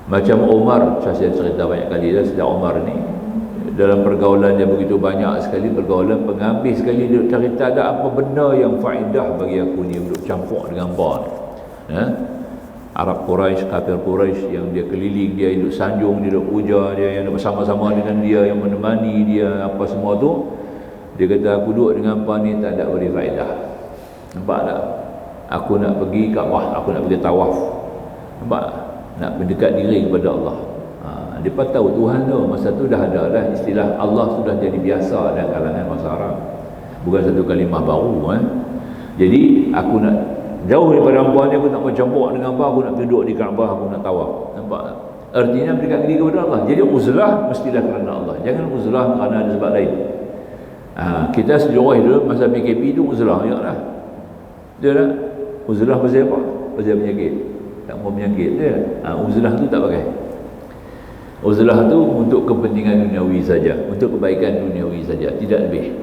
macam Umar, saya cerita banyak kali dah, sejak Umar ni dalam pergaulan dia begitu banyak sekali, pergaulan pengambil sekali, dia cari tak ada apa benda yang faedah bagi aku ni untuk campur dengan bar ni. Arab Quraisy, kafir Quraisy yang dia keliling, dia duduk sanjung, dia duduk puja, dia yang bersama-sama dengan dia, yang menemani dia, apa semua tu. Dia kata, aku duduk dengan apa ni tak ada beri faedah. Nampak tak? Aku nak pergi Kaabah, aku nak pergi tawaf. Nampak? Nak mendekat diri kepada Allah. Dia tahu Tuhan tu, masa tu dah ada dah istilah Allah sudah jadi biasa dalam kalangan masa Arab. Bukan satu kalimah baru. Jadi aku nak jauh daripada perempuan ni, aku nak bercampur dengan apa, aku nak duduk di Kaabah, aku nak tawaf. Nampak tak? Artinya mendekat diri kepada Allah. Jadi uzlah mestilah kerana Allah, jangan uzlah kerana ada sebab lain. Kita sejarah dulu masa PKP tu uzlah juga lah. Dia tak? Uzlah pasal apa? Pasal penyakit. Tak mau penyakit dia. Uzlah tu tak pakai. Uzlah tu untuk kepentingan duniawi saja, untuk kebaikan duniawi saja, tidak lebih.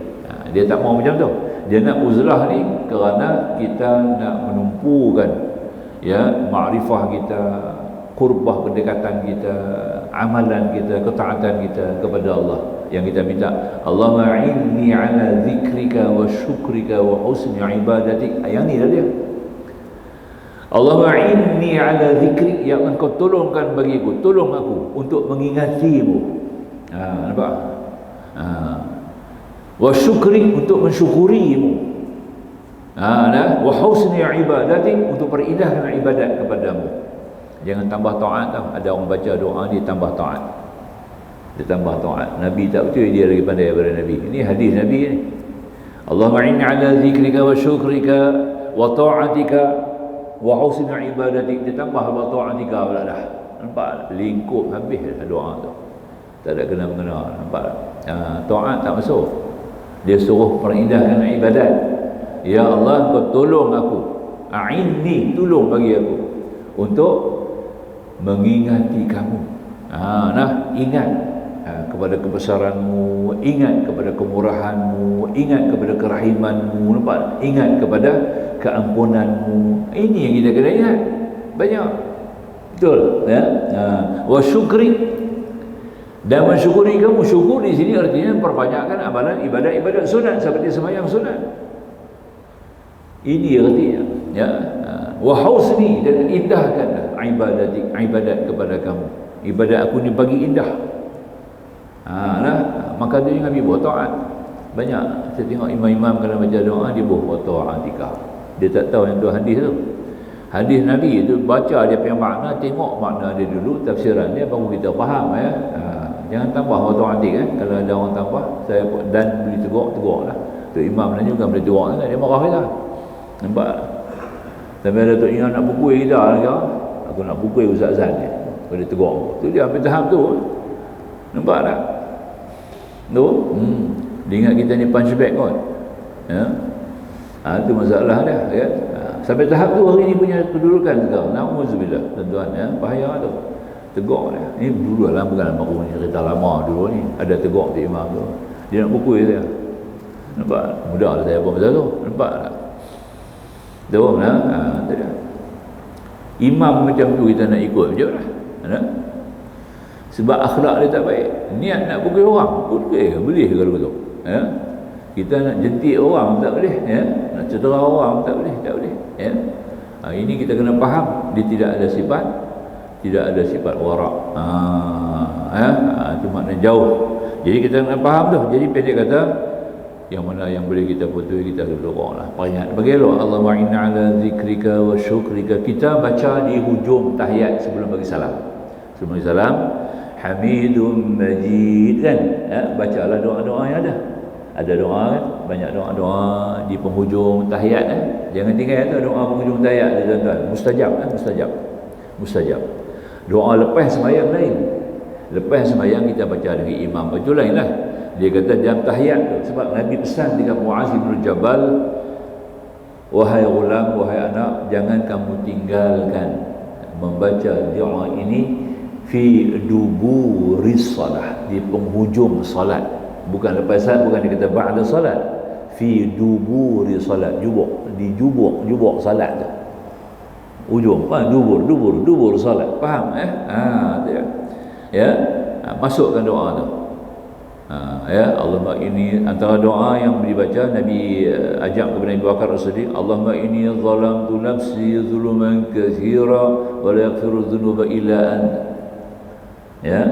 Dia tak mau macam tu. Dia nak uzlah ni kerana kita nak menumpukan makrifah kita, qurbah pendekatan kita, amalan kita, ketaatan kita kepada Allah. Yang kita minta, Allahumma a'inni ala zikrika wa syukrika wa husni ibadatik. Yang ni dah dia. Allahumma inni ala zikri, ya Allah kau tolongkan bagiku, tolong aku untuk mengingatimu. Nampak? Wa syukri, untuk mensyukurimu. Wa husni ibadati, untuk perindahkan ibadat kepadamu. Jangan tambah taat tau. Ada orang baca doa ni tambah taat. Dia tambah taat. Nabi tak betul, dia lagi pandai daripada Nabi. Ini hadis Nabi ni. Allahumma inni ala zikrika wa syukrika wa ta'atika wa husni ibadatik. Dia tambah wa ta'atika pula dah. Nampak? Lingkup habis dah doa tu. Tak ada kena-mengena. Nampak? Taat tak masuk. Dia suruh perindahkan ibadat. Ya Allah, kau tolong aku. A'inni, tolong bagi aku untuk mengingati kamu. Ingat kepada kebesaranmu, ingat kepada kemurahanmu, ingat kepada kerahimanmu, nampak? Ingat kepada keampunanmu. Ini yang kita kena ingat banyak. Betul ya? Wa syukri, dan mensyukuri kamu. Syukur di sini artinya perbanyakkan amalan ibadat-ibadat sunat seperti sembahyang sunat. Ini artinya ya. Wa husni, dan indahkan ibadat kepada kamu. Ibadat aku ni bagi indah. Maka dia jangan buat taat. Banyak saya tengok imam-imam kalau baca doa dia buat ta'atika. Dia tak tahu yang tu hadis tu. Hadis Nabi itu baca dia punya makna, tengok makna dia dulu, tafsiran dia, baru kita faham ya. Jangan tambah wa ta'atik Kalau ada orang tambah, saya dan boleh tegur lah. Tu imam nanya bukan boleh tegur kan, dia marah kita. Nampak? Tapi ada tu ingat nak pukul kita lagi. Aku nak pukul Ustaz Zan ni. Boleh tegur. Tu dia ambil tahap tu. Nampak tak? Tu. Dia ingat kita ni punchback kot. Ya. Itu masalah dia ya. Sampai tahap tu hari ni punya kedudukan sekarang. Nauzubillah tuan-tuan ya. Bahaya tu. tegur dia. Ini dulu lah, bukan mahu ni cerita lama dulu ni. Ada tegur di imam tu. Dia nak pukul dia. Nampak? Mudah lah saya pun masa tu. Nampak tak? Tahu tak? Tu dia. Imam macam tu kita nak ikut je lah. Ada? Sebab akhlak dia tak baik. Niat nak pukul orang pun boleh kalau betul. Ya? Kita nak jentik orang tak boleh. Ya? Nak cedera orang tak boleh. Tak boleh. Ya? Ini kita kena faham. Dia tidak ada sifat warak. Itu makna jauh. Jadi kita kena faham tu. Jadi pendek kata, yang mana yang boleh kita putus, kita doa lah. Banyak bagi elok. Allahumma inna ala zikrika wa syukrika. Kita baca di hujung tahiyat sebelum bagi salam. Sebelum bagi salam, Hamidun Majid kan. Bacalah doa-doa yang ada. Ada doa kan, banyak doa-doa di penghujung tahiyat Jangan tinggal tu doa penghujung tahiyat tuan-tuan. Mustajab. Doa lepas sembahyang lain. Lepas sembahyang kita baca dengan imam, itu lain lah. Dia kata dalam tahiyat tu, sebab Nabi pesan dengan Muaz bin Jabal, wahai ulam, wahai anak, jangan kamu tinggalkan membaca doa ini fi duburis salah, di penghujung salat. Bukan lepas salat, bukan dia kata ba'da salat. Fi duburis salat, di jubuk salat tu. Ujung, dubur salat. Faham dia. Ya, masukkan doa tu. Allahumma ini antara doa yang dibaca Nabi ajak kepada Abu Bakar As-Siddiq, Allahumma inni zalamtu nafsi zuluman katsira wa la yaghfiru dzunuba illa anta. Ya.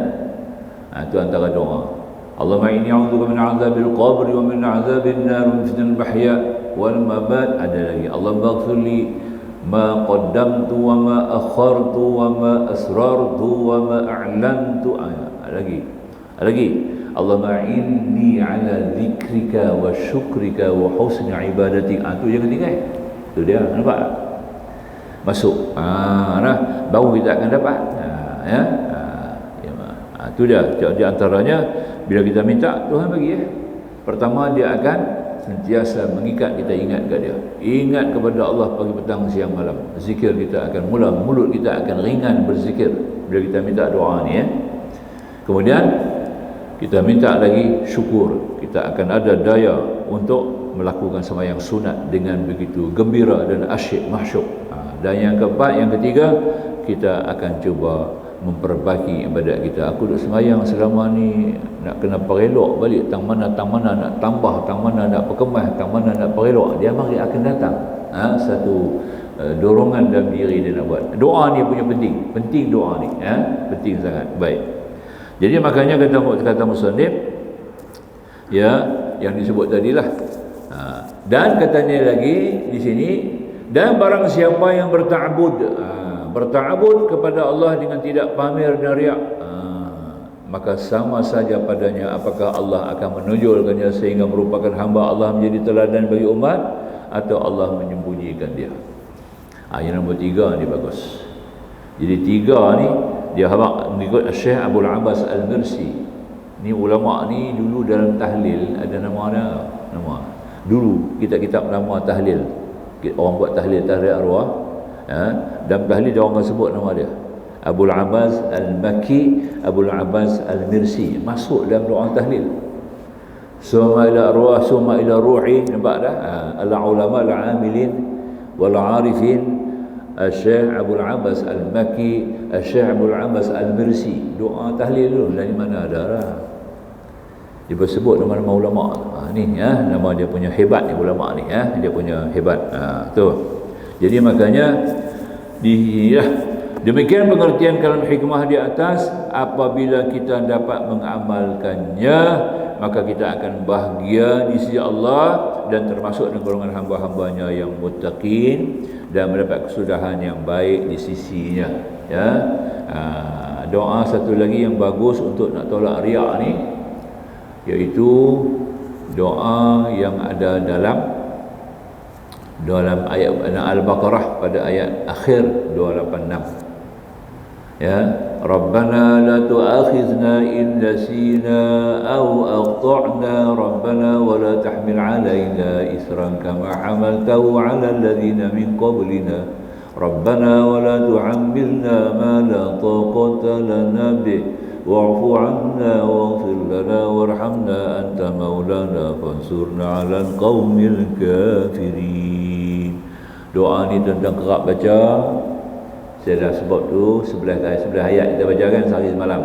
Itu antara doa. Allahumma inni a'udzubika min 'adzabil qabr wa min 'adzabil nar wa min fitnatil mahya wal mamat. Ada lagi, Allahumma ighfirli ma qaddamtu wa ma akhartu wa ma asrartu wa ma a'lantu. Ada lagi Allahumma inni ala zikrika wa syukrika wa husni ibadati. Itu jangan tinggal. Itu dia, nampak tak? Masuk. Baru kita akan dapat. Itu dia. Di antaranya bila kita minta, Tuhan bagi Pertama dia akan sentiasa mengikat kita, ingat ke dia. Ingat kepada Allah pagi, petang, siang, malam. Zikir kita akan mula, mulut kita akan ringan berzikir bila kita minta doa ni Kemudian kita minta lagi syukur. Kita akan ada daya untuk melakukan sembahyang sunat dengan begitu gembira dan asyik, mahsyuk. Dan yang keempat, yang ketiga, kita akan cuba memperbaiki ibadat kita. Aku duk sembahyang selama ni, nak kena perelok balik, tang mana nak tambah, tang mana nak perkemas, tang mana nak perelok. Dia mari akan datang satu dorongan dalam diri dia nak buat. Doa ni punya penting doa ni, penting sangat. Baik. Jadi makanya kata musannif yang disebut tadilah. Dan katanya lagi di sini, dan barang siapa yang berta'abud kepada Allah dengan tidak pamer dan riak, maka sama saja padanya apakah Allah akan menonjolkannya sehingga merupakan hamba Allah menjadi teladan bagi umat, atau Allah menyembunyikan dia. Yang nombor 3 ni bagus. Jadi 3 ni dia mengikut Syekh Abdul Abbas Al-Mirsi. Ni ulama ni dulu dalam tahlil ada nama. Dulu kitab nama tahlil. Orang buat tahlil arwah. Dalam tahlil dia orang sebut nama dia. Abdul Abbas Al-Makki, Abdul Abbas Al-Mirsi. Masuk dalam doa tahlil. Summa ila arwah, summa ila ruhi. Nampak dah? Al-ulama al-amilin wal-arifin. Syekh Abdul Abbas Al-Makki, Syekh Abdul Abbas Al-Mirsi. Doa tahlil dulu dari mana ada lah. Dia bersebut nama-nama ulama. Ni nama dia punya hebat ni ulama ni, dia punya hebat. Tu. Jadi makanya demikian pengertian kalam hikmah di atas. Apabila kita dapat mengamalkannya, maka kita akan bahagia di sisi Allah dan termasuk dengan golongan hamba-hambanya yang muttaqin dan mendapat kesudahan yang baik di sisinya. Doa satu lagi yang bagus untuk nak tolak riak ni, iaitu doa yang ada dalam ayat Al-Baqarah pada ayat akhir 286. Rabbana la tu'akhizna in nasina aw aqta'na Rabbana wa la tahmil 'alaina isran kama hamaltahu 'ala alladhina min qablina Rabbana wa la tu'ammilna ma la taqata lana bih wa'fu 'anna waghfir lana warhamna anta maulana fansurna 'alal qaumil kafirin. Doa ni tentang kerap baca. Saya dah sebut tu 11 ayat kita baca kan sehari semalam.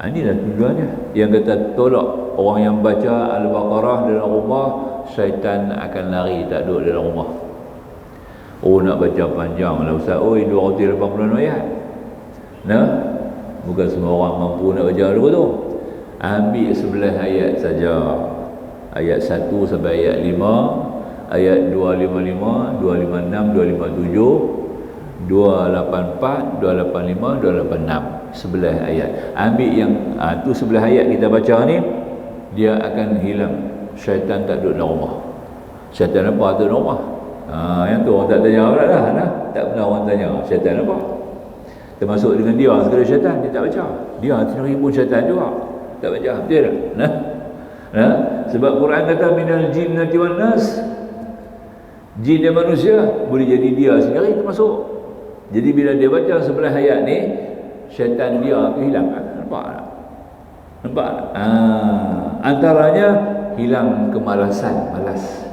Inilah tujuannya. Yang kata tolak orang yang baca Al-Baqarah dalam rumah, syaitan akan lari tak duduk dalam rumah. Oh, nak baca panjang lah Ustaz. Oh, 280 ayat. Nah, bukan semua orang mampu nak baca dulu tu. Ambil 11 ayat saja. Ayat 1 sampai ayat 5, ayat 255, 256, 257, 284, 285, 286. 11 ayat. Ambil yang tu 11 ayat kita baca ni, dia akan hilang. Syaitan tak duduk dalam rumah. Syaitan apa tu dalam rumah? Yang tu orang tak tanya pula dah. Tak pernah orang tanya syaitan apa. Termasuk dengan dia segala syaitan, dia tak baca. Dia sendiri pun syaitan juga. Tak baca. Betul tak? Sebab Quran kata minal jinnati wan nas. Jin dan manusia boleh jadi dia sendiri termasuk. Jadi bila dia baca 11 ayat ni, syaitan dia tu hilang. Nampak tak? Nampak tak? Antaranya hilang kemalasan, malas.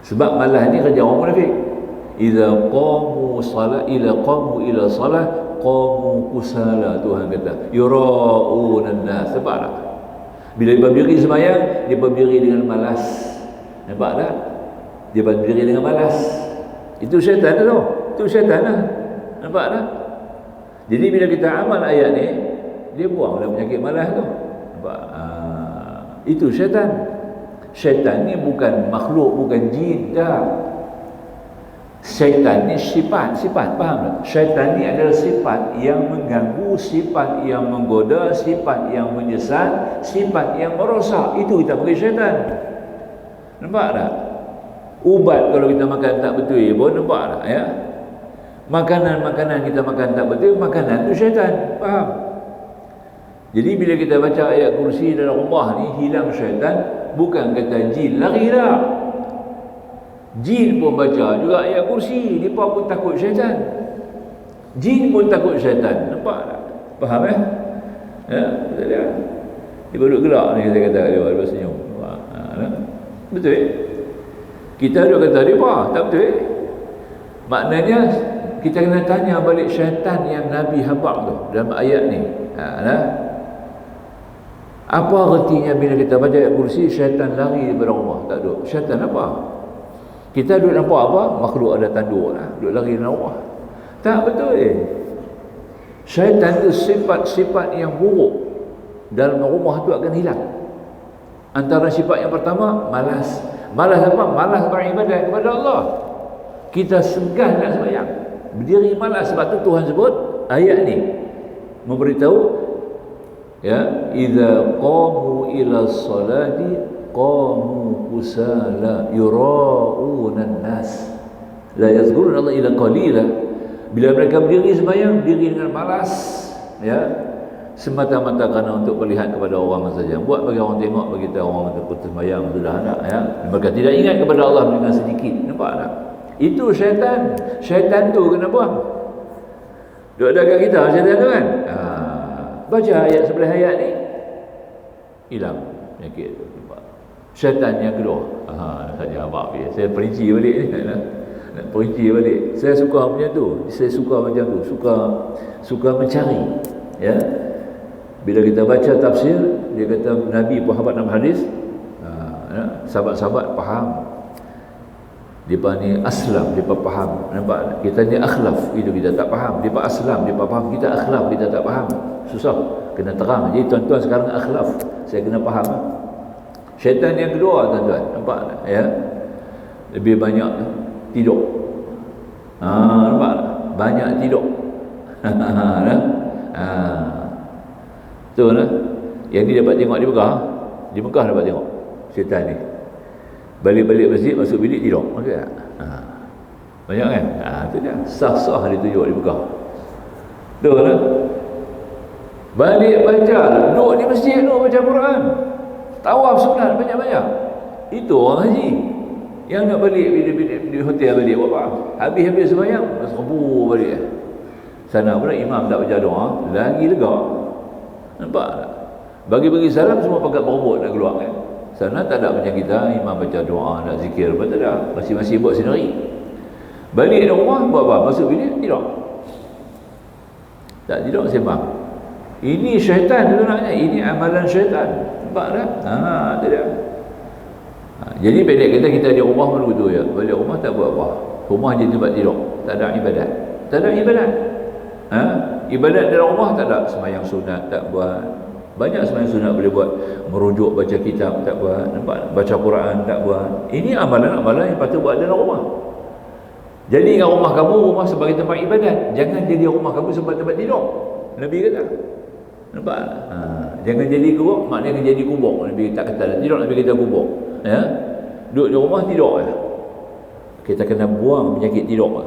Sebab malas ni kerja orang munafik. Idza qamu ila salah qamu kusala, Tuhan kata. Yura'unan nas. Nampak tak? Bila dia berdiri sembahyang, dia berdiri dengan malas. Nampak tak? Dia berdiri dengan malas. Itu syaitan tu. Itu syaitan lah. Nampak tak? Jadi bila kita amal ayat ni, dia buanglah penyakit malas tu. Nampak? Itu syaitan. Syaitan ni bukan makhluk, bukan jin dah. Syaitan ni sifat, faham tak? Syaitan ni adalah sifat yang mengganggu, sifat yang menggoda, sifat yang menyesat, sifat yang merosak. Itu kita panggil syaitan. Nampak tak? Ubat kalau kita makan tak betul pun, nampak tak ya? Makanan kita makan tak betul, makanan tu syaitan. Faham? Jadi bila kita baca ayat kursi dalam rumah ni, hilang syaitan. Bukan kata jin lari dah. Jin pun baca juga ayat kursi, dia pun takut syaitan. Jin pun takut syaitan. Nampak tak? Faham ya? Betul tak? Dia duduk gelak ni, saya kata dia senyum. Betul. Kita duduk kata dia tak betul. Maknanya kita kena tanya balik syaitan yang Nabi habaq tu dalam ayat ni. Apa artinya bila kita baca ayat kursi syaitan lari daripada rumah? Tak duduk. Syaitan apa? Kita duduk nampak apa? Makhluk ada tanduk lah, duduk lari dalam rumah. Tak betul. Syaitan tu sifat-sifat yang buruk dalam rumah tu akan hilang. Antara sifat yang pertama, malas. Malas apa? Malas beribadat kepada Allah. Kita segan nak sembahyang, berdiri malas. Sebab tu Tuhan sebut ayat ni memberitahu, ya, idza qamu ila salati qamu kusala yura'unan nas la yazkuruna Allah illa qalila. Bila mereka berdiri sembahyang, berdiri dengan malas, ya, semata-mata kerana untuk melihat kepada orang saja. Buat bagi orang tengok, bagi kita orang takut sembahyang sudah nak, ya. Mereka tidak ingat kepada Allah dengan sedikit. Nampak tak? Itu syaitan. Syaitan tu kena buang. Duk ada kat kita syaitan tu kan. Baca ayat 11 ayat ni, hilang penyakit tu. Syaitan yang kedua. Saja abang dia. Saya perinci balik ni. Nak perinci balik. Saya suka macam tu. Saya suka macam tu. Suka mencari. Ya. Bila kita baca tafsir, dia kata Nabi pun hafal dalam hadis. Sahabat-sahabat faham. Depa ni aslam, depa faham. Nampak? Kita ni akhlaf, itu kita tak faham. Depa aslam, depa faham. Kita akhlaf, kita tak faham. Susah, kena terang. Jadi tuan-tuan sekarang akhlaf, saya kena faham. Syaitan yang kedua, tuan-tuan, nampak tak? Ya, lebih banyak tidur. Nampak tak? Banyak tidur. Betul lah. Yang ni dapat tengok di Mekah. Di Mekah dapat tengok syaitan ni. Balik-balik masjid, masuk bilik tidur. Maksud tak? Banyak kan? Itu dia. Sah-sah dia tunjuk di Mekah. Betul lah. Balik baca, duduk di masjid tu baca Quran. Tawaf sunat banyak-banyak. Itu orang haji. Yang nak balik bila di hotel balik buat apa? Habis sembahyang serbu balik. Sana pula imam tak baca doa, lagi lega. Nampak tak? Bagi salam semua pakat berebut nak keluar kan. Sana tak ada macam kita, imam baca doa, nak zikir apa tak ada. Masing-masing buat sendiri. Balik dari rumah buat apa? Masuk bilik tidur. Tak tidur sembang. Ini syaitan sebenarnya, ini amalan syaitan. Nampak tak? Tak ada. Jadi pendek kata kita di rumah pun begitu ya. Balik rumah tak buat apa. Rumah je tempat tidur. Tak ada ibadat. Tak ada ibadat. Ibadat dalam rumah tak ada. Sembahyang sunat tak buat. Banyak sembahyang sunat boleh buat. Merujuk baca kitab tak buat. Nampak? Baca Quran tak buat. Ini amalan-amalan yang patut buat dalam rumah. Jadi dengan rumah kamu, rumah sebagai tempat ibadat. Jangan jadi rumah kamu sebagai tempat tidur. Nabi kata. Nampak? Jangan jadi kubur, maknanya jadi kubur. Nabi tak kata tidur, Nabi kata kubur. Ya? Duduk di rumah tidur ya. Kita kena buang penyakit tidur.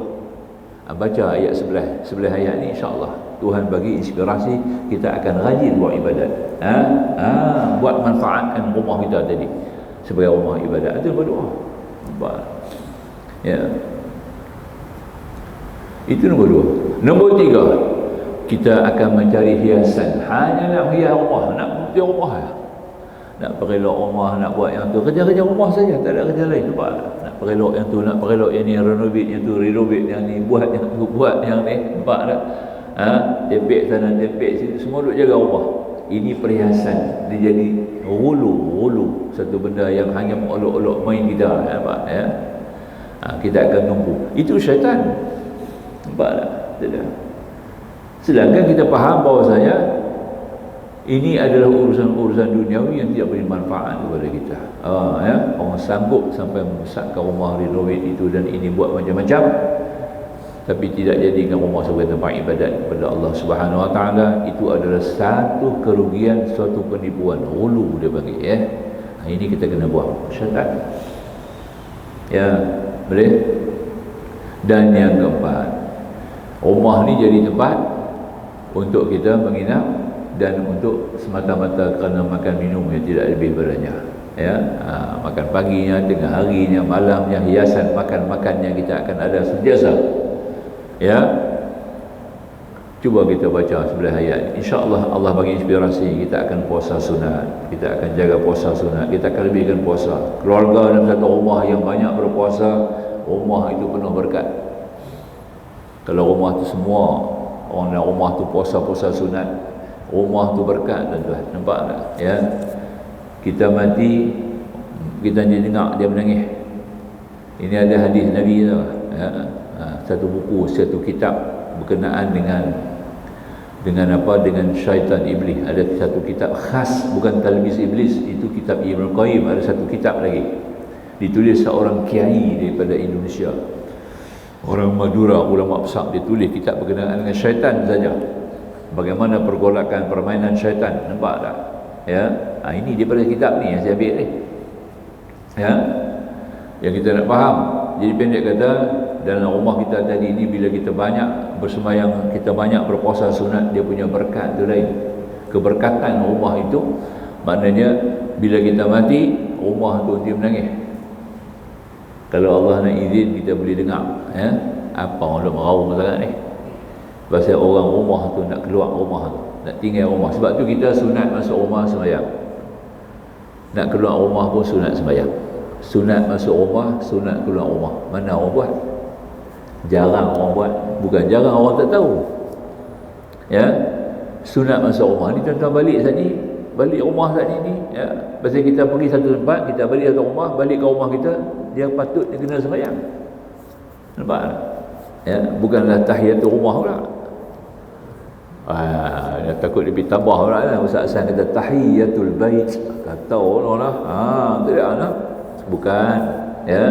Baca ayat sebelah ayat ni, insya-Allah Tuhan bagi inspirasi, kita akan rajin buat ibadat. Buat manfaatkan rumah kita tadi sebagai rumah ibadat. Itu berdoa. Nampak? Ya. Itu nombor 2. Nombor 3, kita akan mencari hiasan. Hanya nak hias rumah, nak putih rumah ya. Nak perelok rumah, nak buat yang tu, kerja-kerja rumah saja, tak ada kerja lain. Nampak? Nak perelok yang tu, nak perelok yang ni, renovate yang tu, renovate yang ni, buat yang tu, buat yang ni. Nampak tak? Tempek sana, tempek sini, semua duk jaga rumah. Ini perhiasan. Dia jadi hulu satu benda yang hanya mengolok-olok main kita. Nampak? Ya? Kita akan tumpu. Itu syaitan. Nampak tak? Tidak. Sedangkan kita faham bahawasanya ini adalah urusan-urusan duniawi yang tidak beri manfaat kepada kita. Ya? Orang sanggup sampai membesarkan rumah, renovate itu dan ini, buat macam-macam, tapi tidak jadikan rumah sebagai tempat ibadat kepada Allah Subhanahu Wa Taala. Itu adalah satu kerugian, suatu penipuan. Hulu dia bagi ya. Ini kita kena buang. Syaitan. Ya, boleh. Dan yang keempat, rumah ni jadi tempat untuk kita menginap dan untuk semata-mata kerana makan minum yang tidak lebih daripadanya. Ya, makan paginya, tengah harinya, malamnya, hiasan makan-makannya kita akan ada sentiasa. Ya, cuba kita baca sebelah ayat. InsyaAllah Allah bagi inspirasi. Kita akan puasa sunat, kita akan jaga puasa sunat, kita akan lebihkan puasa. Keluarga dalam satu rumah yang banyak berpuasa, rumah itu penuh berkat. Kalau rumah tu semua orang dalam rumah tu puasa-puasa sunat, rumah tu berkat tuan-tuan. Nampak tak? Ya. Kita mati, kita dengar dia menangis. Ini ada hadis Nabi tu. Ya. Satu buku, satu kitab berkenaan dengan apa? Dengan syaitan iblis. Ada satu kitab khas, bukan Talbis Iblis, itu kitab Ibn Qayyim. Ada satu kitab lagi ditulis seorang kiai daripada Indonesia, orang Madura, ulama besar. Dia tulis kitab berkenaan dengan syaitan saja. Bagaimana pergolakan permainan syaitan. Nampak tak? Ya. Ini daripada kitab ni yang saya ambil ni. Ya. Yang kita nak faham. Jadi pendek kata, dalam rumah kita tadi ni, bila kita banyak bersembahyang, kita banyak berpuasa sunat, dia punya berkat tu lain. Keberkatan rumah itu maknanya bila kita mati, rumah tu dia menangis. Kalau Allah nak izin, kita boleh dengar ya, apa orang meraung sangat ni. Pasal orang rumah tu nak keluar rumah tu, nak tinggal rumah. Sebab tu kita sunat masuk rumah sembahyang, nak keluar rumah pun sunat sembahyang. Sunat masuk rumah, sunat keluar rumah. Mana orang buat? Jarang orang buat. Bukan jarang, orang tak tahu. Ya, sunat masuk rumah ni tuan-tuan balik saat ni, balik rumah saat ni ya. Pasal kita pergi satu tempat, kita balik satu rumah, balik ke rumah kita, dia patut dia kena sembahyang. Nampak? Ya, bukanlah tahiyatul rumah pula. Takut lebih tambah pula kan. Ustaz Hasan kata tahiyatul bait. Kata orang lah. Tidak lah. Bukan. Ya.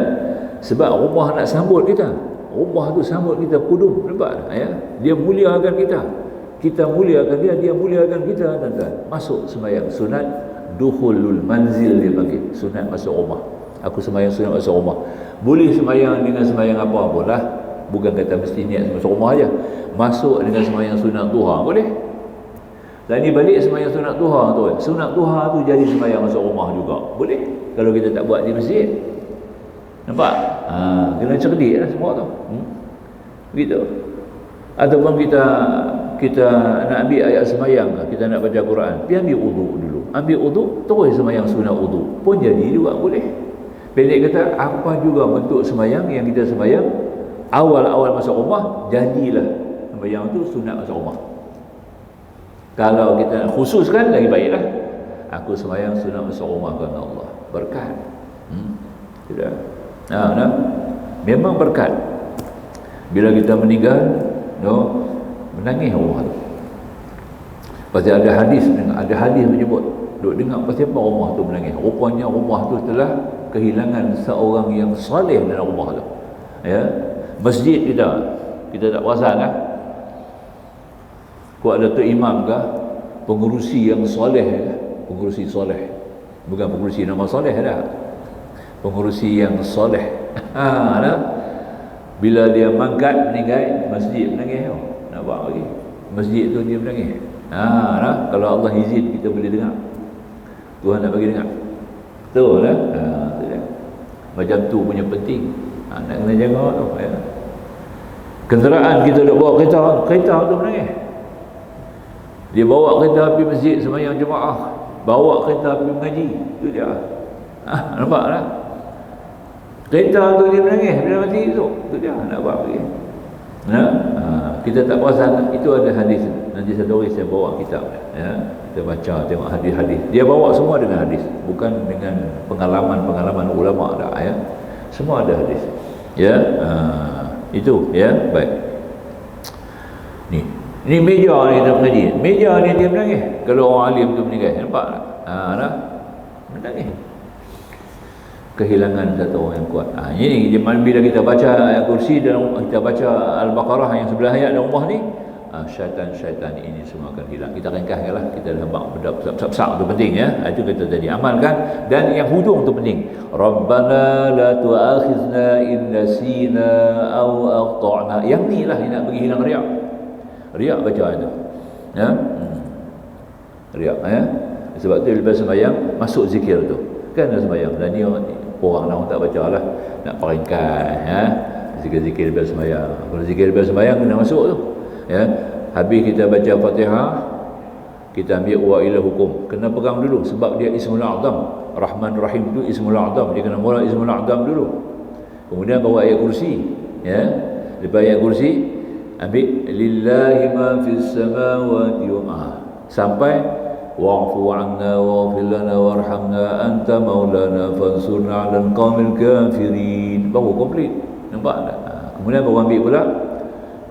Sebab rumah nak sambut kita. Rumah tu sambut kita kudum. Nampak? Ya. Dia muliakan kita. Kita muliakan dia, dia muliakan kita, tuan-tuan. Masuk sembahyang sunat dukhulul manzil dia panggil. Sunat masuk rumah. Aku sembahyang sunat masuk rumah. Boleh sembahyang dengan sembahyang apa pun lah. Bukan kata mesti niat masuk rumah aja. Masuk dengan sembahyang sunat duha boleh. Dan ni balik sembahyang sunat duha tu. Sunat duha tu jadi sembahyang masuk rumah juga. Boleh. Kalau kita tak buat di masjid. Nampak? Kena cerdik lah semua tu. Begitu. Ataupun kita nak ambil ayat semayang, kita nak baca Quran, pergi ambil uduk dulu. Ambil uduk, terus semayang sunat uduk. Pun jadi juga boleh. Pendek kata, apa juga bentuk semayang yang kita semayang, awal-awal masuk rumah, jadilah semayang tu sunat masuk rumah. Kalau kita nak khususkan, lagi baiklah. Aku semayang sunat masuk rumah kerana Allah. Berkat. Tidak. Memang berkat. Bila kita meninggal, menangis rumah tu. Pasal ada hadis menyebut, duk dengar pasal apa rumah tu menangis. Rupanya rumah tu telah kehilangan seorang yang soleh dalam rumah tu. Ya. Masjid kita tak perasan lah. Kau ada tu imam ke, pengurusi yang soleh, pengurusi soleh. Bukan pengurusi nama soleh dah. Pengurusi yang soleh. Bila dia mangkat meninggal, masjid menangis. Nak buat lagi. Masjid tu dia menangis. Kalau Allah izin kita boleh dengar. Tuhan nak bagi dengar. Betul lah. Macam tu punya penting. Nak kena jaga tu. Ya. Kenderaan kita nak bawa kereta tu menangis. Dia bawa kereta pergi masjid sembahyang jemaah, bawa kereta pergi mengaji. Itu dia. Nampak tak? Kereta tu dia menangis bila mati tu. Itu dia nak buat lagi. Kita tak perasan. Itu ada hadis. Nanti satu hari saya bawa kitab. Ya. Kita baca, tengok hadis-hadis. Dia bawa semua dengan hadis, bukan dengan pengalaman-pengalaman ulama dah. Ya. Semua ada hadis. Ya. Itu. Ya. Baik. Ni meja ni kita mengaji. Meja ni dia menangis. Kalau orang alim tu meninggal, nampak tak? Dah menangis. Kehilangan satu orang yang kuat. Ini bila kita baca ayat kursi dan kita baca Al-Baqarah yang sebelah ayat dalam rumah ni, syaitan-syaitan ini semua akan hilang. Kita ringkaskanlah, kita dah benda besar tu penting ya. Itu kita tadi amalkan. Dan yang hujung tu penting. Rabbana la tu'akhizna in nasina aw akhtana. Yang ni lah yang nak bagi hilang riak. Riak baca itu. Ya. Riak ya. Sebab tu lepas sembahyang masuk zikir tu. Kan dah sembahyang dan dia orang nak tak baca lah, nak peringkat ya. Zikir-zikir lepas sembahyang. Kalau zikir lepas sembahyang kena masuk tu. Ya. Habis kita baca Fatihah, kita ambil wa ila hukum. Kena pegang dulu sebab dia Ismul A'zam. Rahman Rahim tu Ismul A'zam. Dia kena mula Ismul A'zam dulu. Kemudian bawa ayat kursi. Ya. Lepas ayat kursi ambil lillahi ma fis samawati wa ma sampai wa'fu 'anna waghfir lana warhamna anta maulana fansurna 'alal qaumil kafirin. Baru komplit. Nampak tak? Kemudian baru ambil pula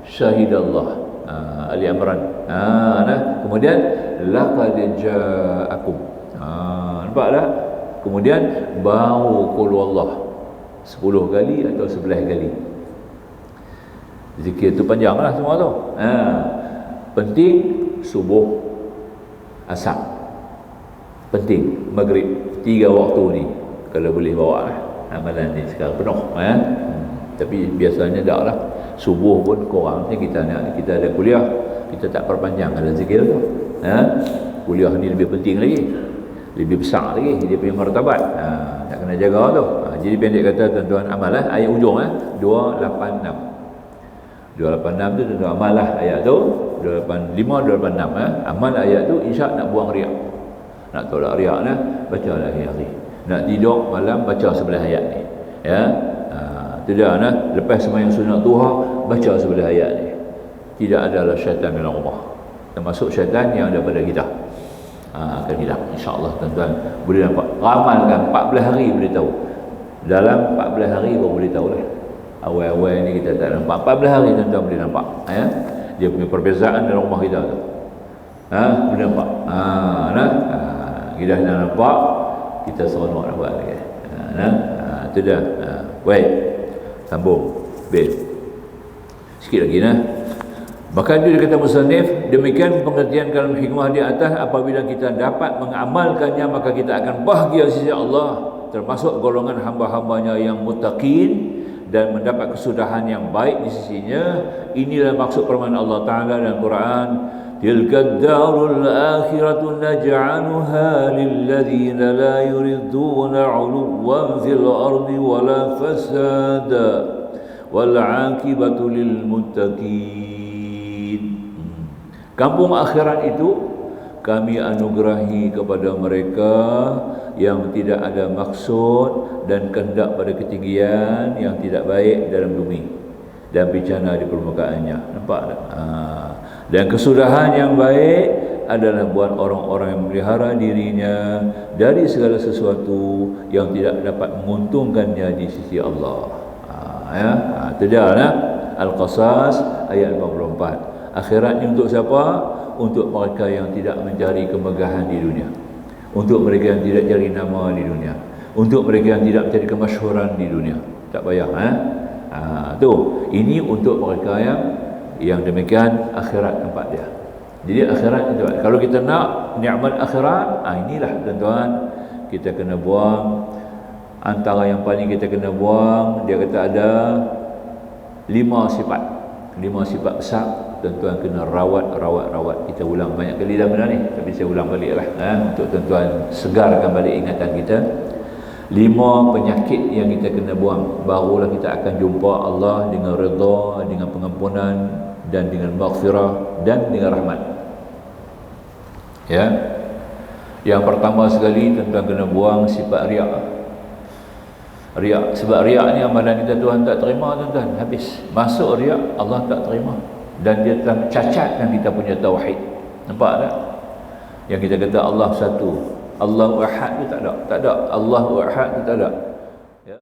syahidallah. Ali Imran. Kemudian laqad ja'akum. Nampak tak? Kemudian baru qul wallah 10 kali atau 11 kali. Zikir tu panjang lah semua tu. Penting subuh, asar. Penting maghrib. 3 waktu ni kalau boleh bawa lah. Amalan ni sekarang penuh ya. Tapi biasanya tak lah. Subuh pun kurang ni kita ada kuliah, kita tak perpanjang ada zikir tu. Kuliah ni lebih penting lagi, lebih besar lagi dia punya martabat. Tak kena jaga tu. Jadi pendek kata tuan-tuan amal lah. Ayat ujung 286 tu tuan-tuan amal lah ayat tu 285 286 amal ayat tu insya nak buang riak, nak tolak riak baca lah hari-hari, nak tidur malam baca sebelah ayat ni ya. Itu dah lepas sembahyang sunat duha baca sebelah ayat ni. Tidak adalah syaitan dalam rumah, termasuk syaitan yang ada pada kita akan hilang insya-Allah. Tuan-tuan boleh nampak, ramalkan 14 hari boleh tahu, dalam 14 hari baru boleh tahu lah. Awal-awal ni kita tak nampak, 14 hari tuan-tuan boleh nampak ya. Dia punya perbezaan dalam rumah kita tu boleh nampak. Kita dah nampak, kita seronok nak buat lagi. Itu dah. Baik, sambung sikit lagi Bahkan dia kata musannif, demikian pengertian kalam hikmah di atas. Apabila kita dapat mengamalkannya, maka kita akan bahagia sisi Allah, termasuk golongan hamba-hambanya yang muttaqin dan mendapat kesudahan yang baik di sisinya. Inilah maksud firman Allah Ta'ala dalam Quran, tilka ad-darul akhiratu naj'aluha lilladzina la yuriduna 'uluwan fil ardi wala fasada wal 'aqibatu lil muttaqin. Kampung akhirat itu kami anugerahi kepada mereka yang tidak ada maksud dan kehendak pada ketinggian yang tidak baik dalam bumi dan bencana di permukaannya. Nampak tak? Dan kesudahan yang baik adalah buat orang-orang yang memelihara dirinya dari segala sesuatu yang tidak dapat menguntungkannya di sisi Allah. Itu dia lah. Al-Qasas ayat 44. Akhiratnya untuk siapa? Untuk mereka yang tidak mencari kemegahan di dunia, untuk mereka yang tidak cari nama di dunia, untuk mereka yang tidak mencari kemasyhuran di dunia. Tak payah. Tu, ini untuk mereka yang demikian akhirat tempat dia. Jadi akhirat itu, kalau kita nak nikmat akhirat, inilah tuan-tuan, kita kena buang. Antara yang paling kita kena buang, dia kata ada 5 sifat. 5 sifat besar, tuan-tuan kena rawat. Kita ulang banyak kali dah benda ni, tapi saya ulang balik lah untuk tuan-tuan segarkan balik ingatan kita. 5 penyakit yang kita kena buang, barulah kita akan jumpa Allah dengan redha, dengan pengampunan dan dengan maghfirah dan dengan rahmat. Ya. Yang pertama sekali, tuan-tuan kena buang sifat riak. Riak, sebab riak ni amalan kita Tuhan tak terima, tuan-tuan. Habis masuk riak, Allah tak terima, dan dia cacatkan kita punya tauhid. Nampak tak? Yang kita kata Allah satu, Allahu Ahad tu tak ada. Allahu Ahad tu tak ada.